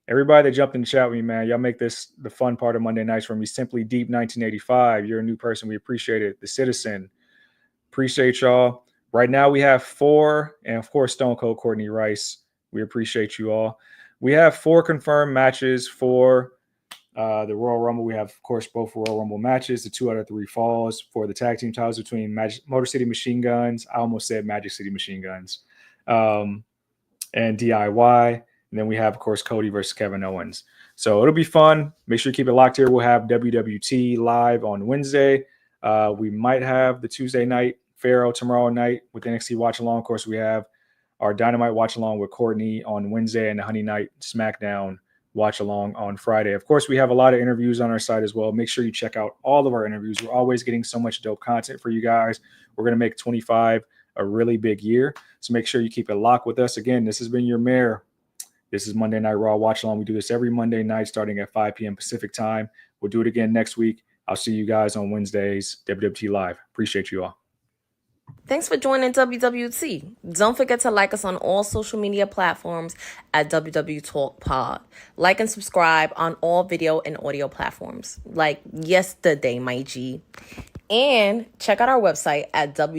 Everybody that jumped in the chat with me, man, y'all make this the fun part of Monday nights for me. Simply Deep 1985, you're a new person. We appreciate it. The Citizen, appreciate y'all. Right now we have 4, and of course Stone Cold Courtney Rice. We appreciate you all. We have 4 confirmed matches for the Royal Rumble. We have, of course, both Royal Rumble matches, the 2 out of 3 falls for the tag team titles between Motor City Machine Guns. I almost said Magic City Machine Guns. And DIY. And then we have, of course, Cody versus Kevin Owens. So it'll be fun. Make sure you keep it locked here. We'll have WWT live on Wednesday. We might have the Tuesday night Pharaoh tomorrow night with NXT Watch Along. Of course, we have our Dynamite Watch Along with Courtney on Wednesday and the Honey Night SmackDown Watch Along on Friday. Of course, we have a lot of interviews on our site as well. Make sure you check out all of our interviews. We're always getting so much dope content for you guys. We're going to make 25 a really big year. So make sure you keep it locked with us. Again, this has been your mayor. This is Monday Night Raw Watch Along. We do this every Monday night starting at 5 p.m. Pacific time. We'll do it again next week. I'll see you guys on Wednesdays, WWT Live. Appreciate you all. Thanks for joining WWT. Don't forget to like us on all social media platforms at WW Talk Pod. Like and subscribe on all video and audio platforms like yesterday, my G. And check out our website at www